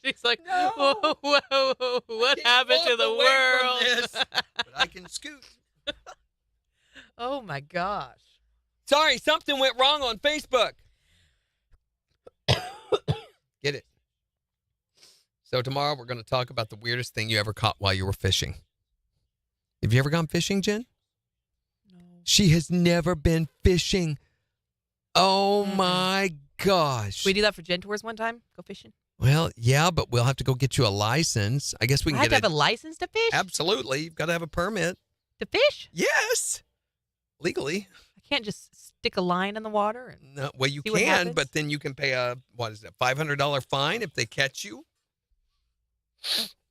She's like, No. whoa, what happened to the world? But I can scoot. Oh, my gosh. Sorry, something went wrong on Facebook. So tomorrow we're going to talk about the weirdest thing you ever caught while you were fishing. Have you ever gone fishing, Jen? No. She has never been fishing. Oh, my gosh. We do that for Gen Tours one time? Go fishing? Well, yeah, but we'll have to go get you a license. I guess we can I have get to have a license to fish? Absolutely. You've got to have a permit. To fish? Yes. Legally. I can't just stick a line in the water and No, well, you see what can, happens? but then you can pay a, what is it, $500 fine if they catch you.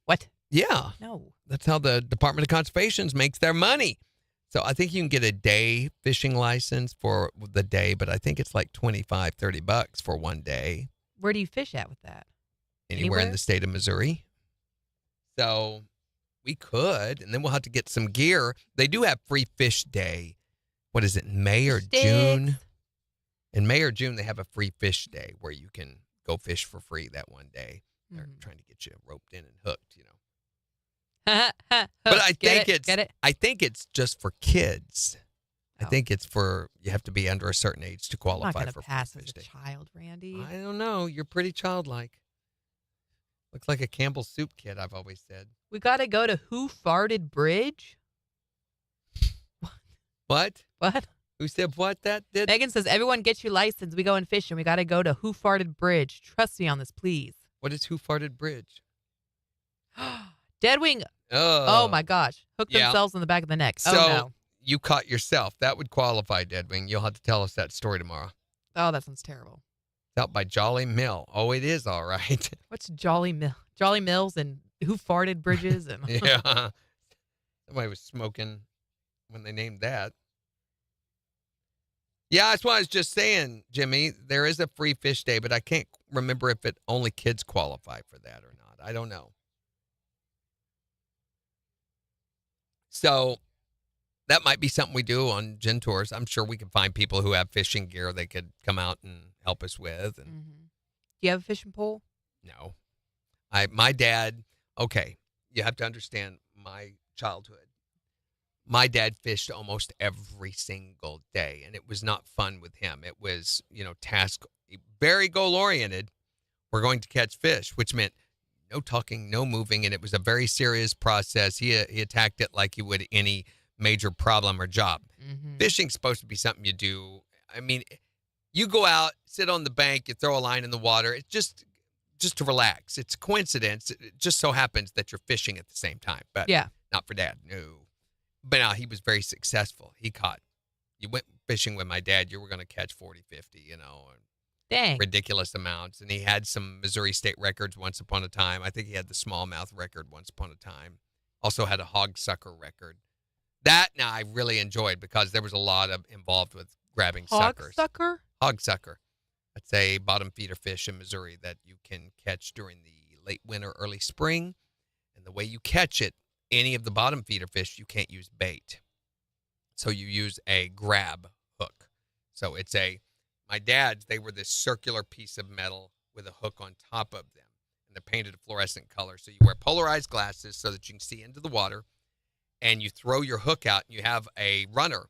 What? Yeah. No. That's how the Department of Conservation makes their money. So I think you can get a day fishing license for the day, but I think it's like $25-$30 for one day. Where do you fish at with that? Anywhere in Anywhere? the state of Missouri. So we could, and then we'll have to get some gear. They do have free fish day. What is it, May or June? In May or June, they have a free fish day where you can go fish for free that one day. They're trying to get you roped in and hooked, you know. But I think I think it's just for kids. I think it's for, you have to be under a certain age to I'm not qualify going for to pass free as fish a day. child, Randy. I don't know. You're pretty childlike. Looks like a Campbell's soup kid, I've always said. We got to go to Who Farted Bridge? What? What? Who said what that did? Megan says, everyone get your license. We go and fish, and we got to go to Who Farted Bridge. Trust me on this, please. What is Who Farted Bridge? Deadwing. Oh, my gosh. Hook Yeah. themselves in the back of the neck. So Oh, no. you caught yourself. That would qualify, Deadwing. You'll have to tell us that story tomorrow. Oh, that sounds terrible. It's out by Jolly Mill. Oh, it is all right. What's Jolly Mills and Who Farted Bridges? And Yeah. Somebody was smoking when they named that. Yeah, that's what I was just saying, Jimmy. There is a free fish day, but I can't remember if it only kids qualify for that or not. I don't know. So that might be something we do on Gen Tours. I'm sure we can find people who have fishing gear they could come out and help us with. And Do you have a fishing pole? no. My dad, okay, you have to understand my childhood. My dad fished almost every single day, and it was not fun with him. It was, task, very goal-oriented. We're going to catch fish, which meant no talking, no moving, and it was a very serious process. He attacked it like he would any major problem or job. Fishing's supposed to be something you do. I mean, you go out, sit on the bank, you throw a line in the water. It's just to relax. It's a coincidence. It just so happens that you're fishing at the same time. But yeah, not for Dad, no. But no, he was very successful. You went fishing with my dad, you were going to catch 40, 50, Dang. ridiculous amounts. And he had some Missouri state records once upon a time. I think he had the smallmouth record once upon a time. Also had a hog sucker record. That now I really enjoyed because there was a lot involved with grabbing suckers. Sucker? Hog sucker. That's a bottom feeder fish in Missouri that you can catch during the late winter, early spring. And the way you catch it, any of the bottom feeder fish, you can't use bait. So you use a grab hook. So my dad's, they were this circular piece of metal with a hook on top of them. And they're painted a fluorescent color. So you wear polarized glasses so that you can see into the water. And you throw your hook out and you have a runner.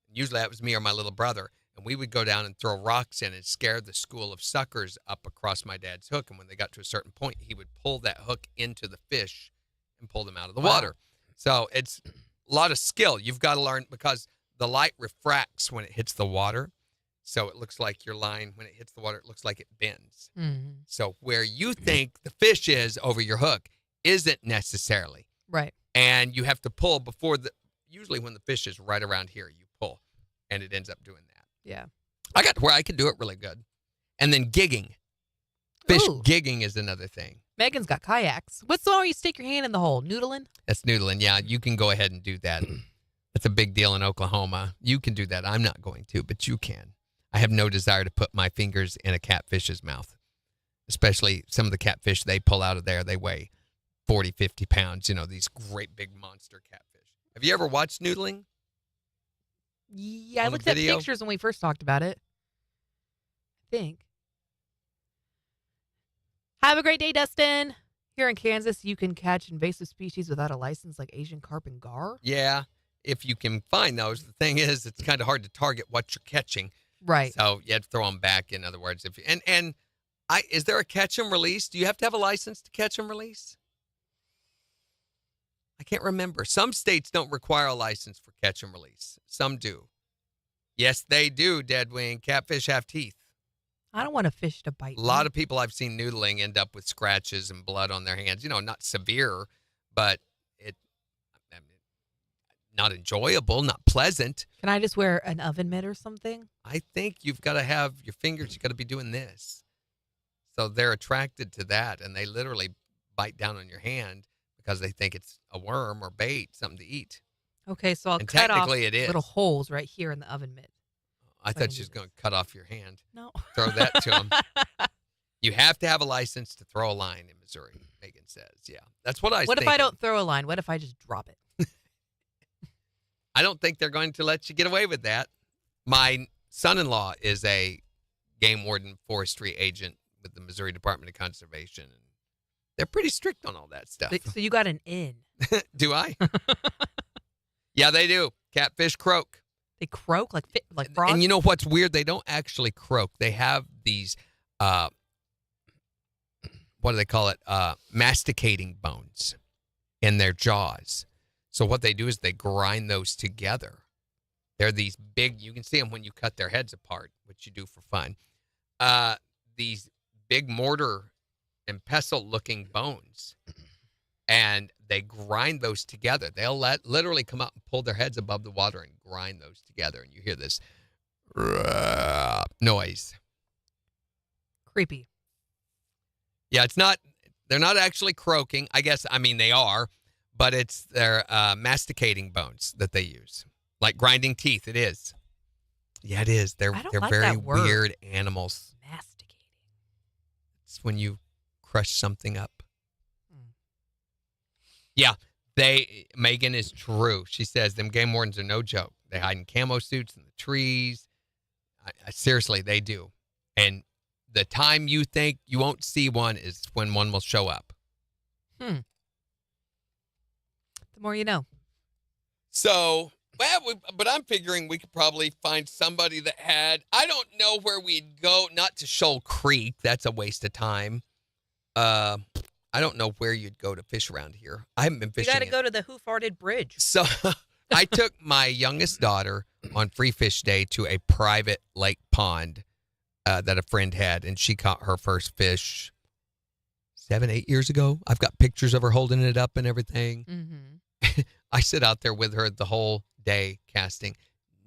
Usually that was me or my little brother. And we would go down and throw rocks in and scare the school of suckers up across my dad's hook. And when they got to a certain point, he would pull that hook into the fish and pull them out of the water. So it's a lot of skill. You've got to learn because the light refracts when it hits the water. So it looks like your line, when it hits the water, it looks like it bends. So where you think the fish is over your hook isn't necessarily. Right. And you have to pull usually when the fish is right around here, you pull and it ends up doing that. Yeah. I got to where I could do it really good. And then gigging. Fish Ooh. gigging is another thing. Megan's got kayaks. What's the one where you stick your hand in the hole? Noodling? That's noodling. Yeah, you can go ahead and do that. That's a big deal in Oklahoma. You can do that. I'm not going to, but you can. I have no desire to put my fingers in a catfish's mouth, especially some of the catfish they pull out of there. They weigh 40, 50 pounds, these great big monster catfish. Have you ever watched noodling? Yeah, I On the looked at video? pictures when we first talked about it. I think. Have a great day, Dustin. Here in Kansas, you can catch invasive species without a license like Asian carp and gar. Yeah, if you can find those. The thing is, it's kind of hard to target what you're catching. Right. So you have to throw them back, in other words. And Is there a catch and release? Do you have to have a license to catch and release? I can't remember. Some states don't require a license for catch and release. Some do. Yes, they do, Deadwing. Catfish have teeth. I don't want a fish to bite A me. lot of people I've seen noodling end up with scratches and blood on their hands. Not severe, but not enjoyable, not pleasant. Can I just wear an oven mitt or something? I think you've got to have your fingers, you've got to be doing this. So they're attracted to that, and they literally bite down on your hand because they think it's a worm or bait, something to eat. Okay, so I'll And cut off technically it is. little holes right here in the oven mitt. I thought she was going to cut off your hand. No. Throw that to them. You have to have a license to throw a line in Missouri, Megan says. Yeah, that's what I was What if I thinking. don't throw a line? What if I just drop it? I don't think they're going to let you get away with that. My son-in-law is a game warden forestry agent with the Missouri Department of Conservation. And they're pretty strict on all that stuff. So you got an in. Do I? Yeah, they do. Catfish croak. They croak like frogs? And you know what's weird? They don't actually croak. They have these, what do they call it? Masticating bones in their jaws. So what they do is they grind those together. They're these big, you can see them when you cut their heads apart, which you do for fun. These big mortar and pestle looking bones. And they grind those together. They'll literally come out and pull their heads above the water and grind those together. And you hear this noise. Creepy. Yeah, they're not actually croaking. They are, but it's their masticating bones that they use. Like grinding teeth, it is. Yeah, it is. They're like very that word. weird animals. Masticating. It's when you crush something up. Yeah, Megan is true. She says them game wardens are no joke. They hide in camo suits in the trees. Seriously, they do. And the time you think you won't see one is when one will show up. The more you know. So, but I'm figuring we could probably find somebody that I don't know where we'd go, not to Shoal Creek. That's a waste of time. I don't know where you'd go to fish around here. I haven't been fishing. You got to go to the Who Farted Bridge. So I took my youngest daughter on Free Fish Day to a private lake pond that a friend had, and she caught her first fish 7-8 years ago. I've got pictures of her holding it up and everything. Mm-hmm. I sit out there with her the whole day casting.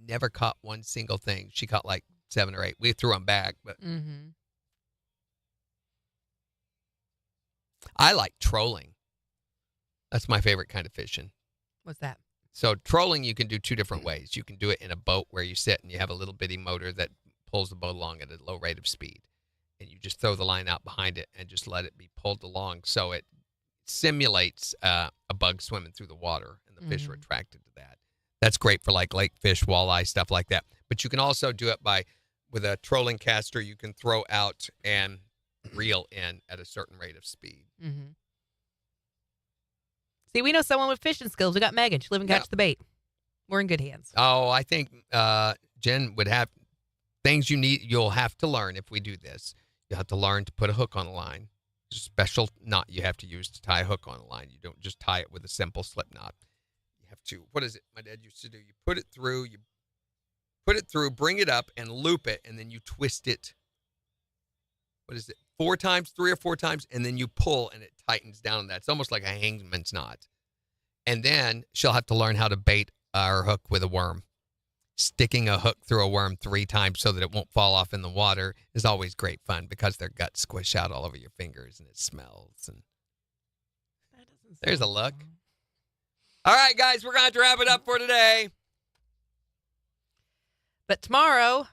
Never caught one single thing. She caught like 7 or 8. We threw them back, but I like trolling. That's my favorite kind of fishing. What's that? So trolling, you can do two different ways. You can do it in a boat where you sit and you have a little bitty motor that pulls the boat along at a low rate of speed. And you just throw the line out behind it and just let it be pulled along. So it simulates a bug swimming through the water, and the fish are attracted to that. That's great for like lake fish, walleye, stuff like that. But you can also do it with a trolling caster. You can throw out and reel in at a certain rate of speed. Mm-hmm. See, we know someone with fishing skills. We got Megan. She live and catch the bait. We're in good hands. Oh, I think Jen would have things you'll have to learn if we do this. You'll have to learn to put a hook on a line. There's a special knot you have to use to tie a hook on a line. You don't just tie it with a simple slip knot. You have to, what is it my dad used to do? You put it through, bring it up and loop it, and then you twist it. What is it? 3 or 4 times, and then you pull and it tightens down on that. It's almost like a hangman's knot. And then she'll have to learn how to bait our hook with a worm. Sticking a hook through a worm 3 times so that it won't fall off in the water is always great fun because their guts squish out all over your fingers and it smells. And there's a look. All right, guys, we're going to have to wrap it up for today. But tomorrow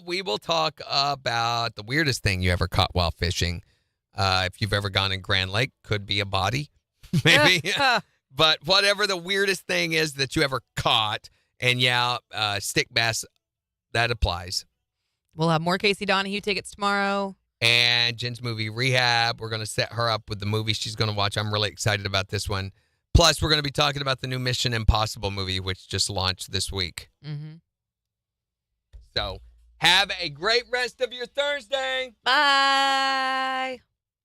we will talk about the weirdest thing you ever caught while fishing. If you've ever gone in Grand Lake, could be a body, maybe. But whatever the weirdest thing is that you ever caught, and stick bass, that applies. We'll have more Casey Donahue tickets tomorrow. And Jen's movie Rehab. We're going to set her up with the movie she's going to watch. I'm really excited about this one. Plus, we're going to be talking about the new Mission Impossible movie, which just launched this week. Mm-hmm. So Have a great rest of your Thursday. Bye.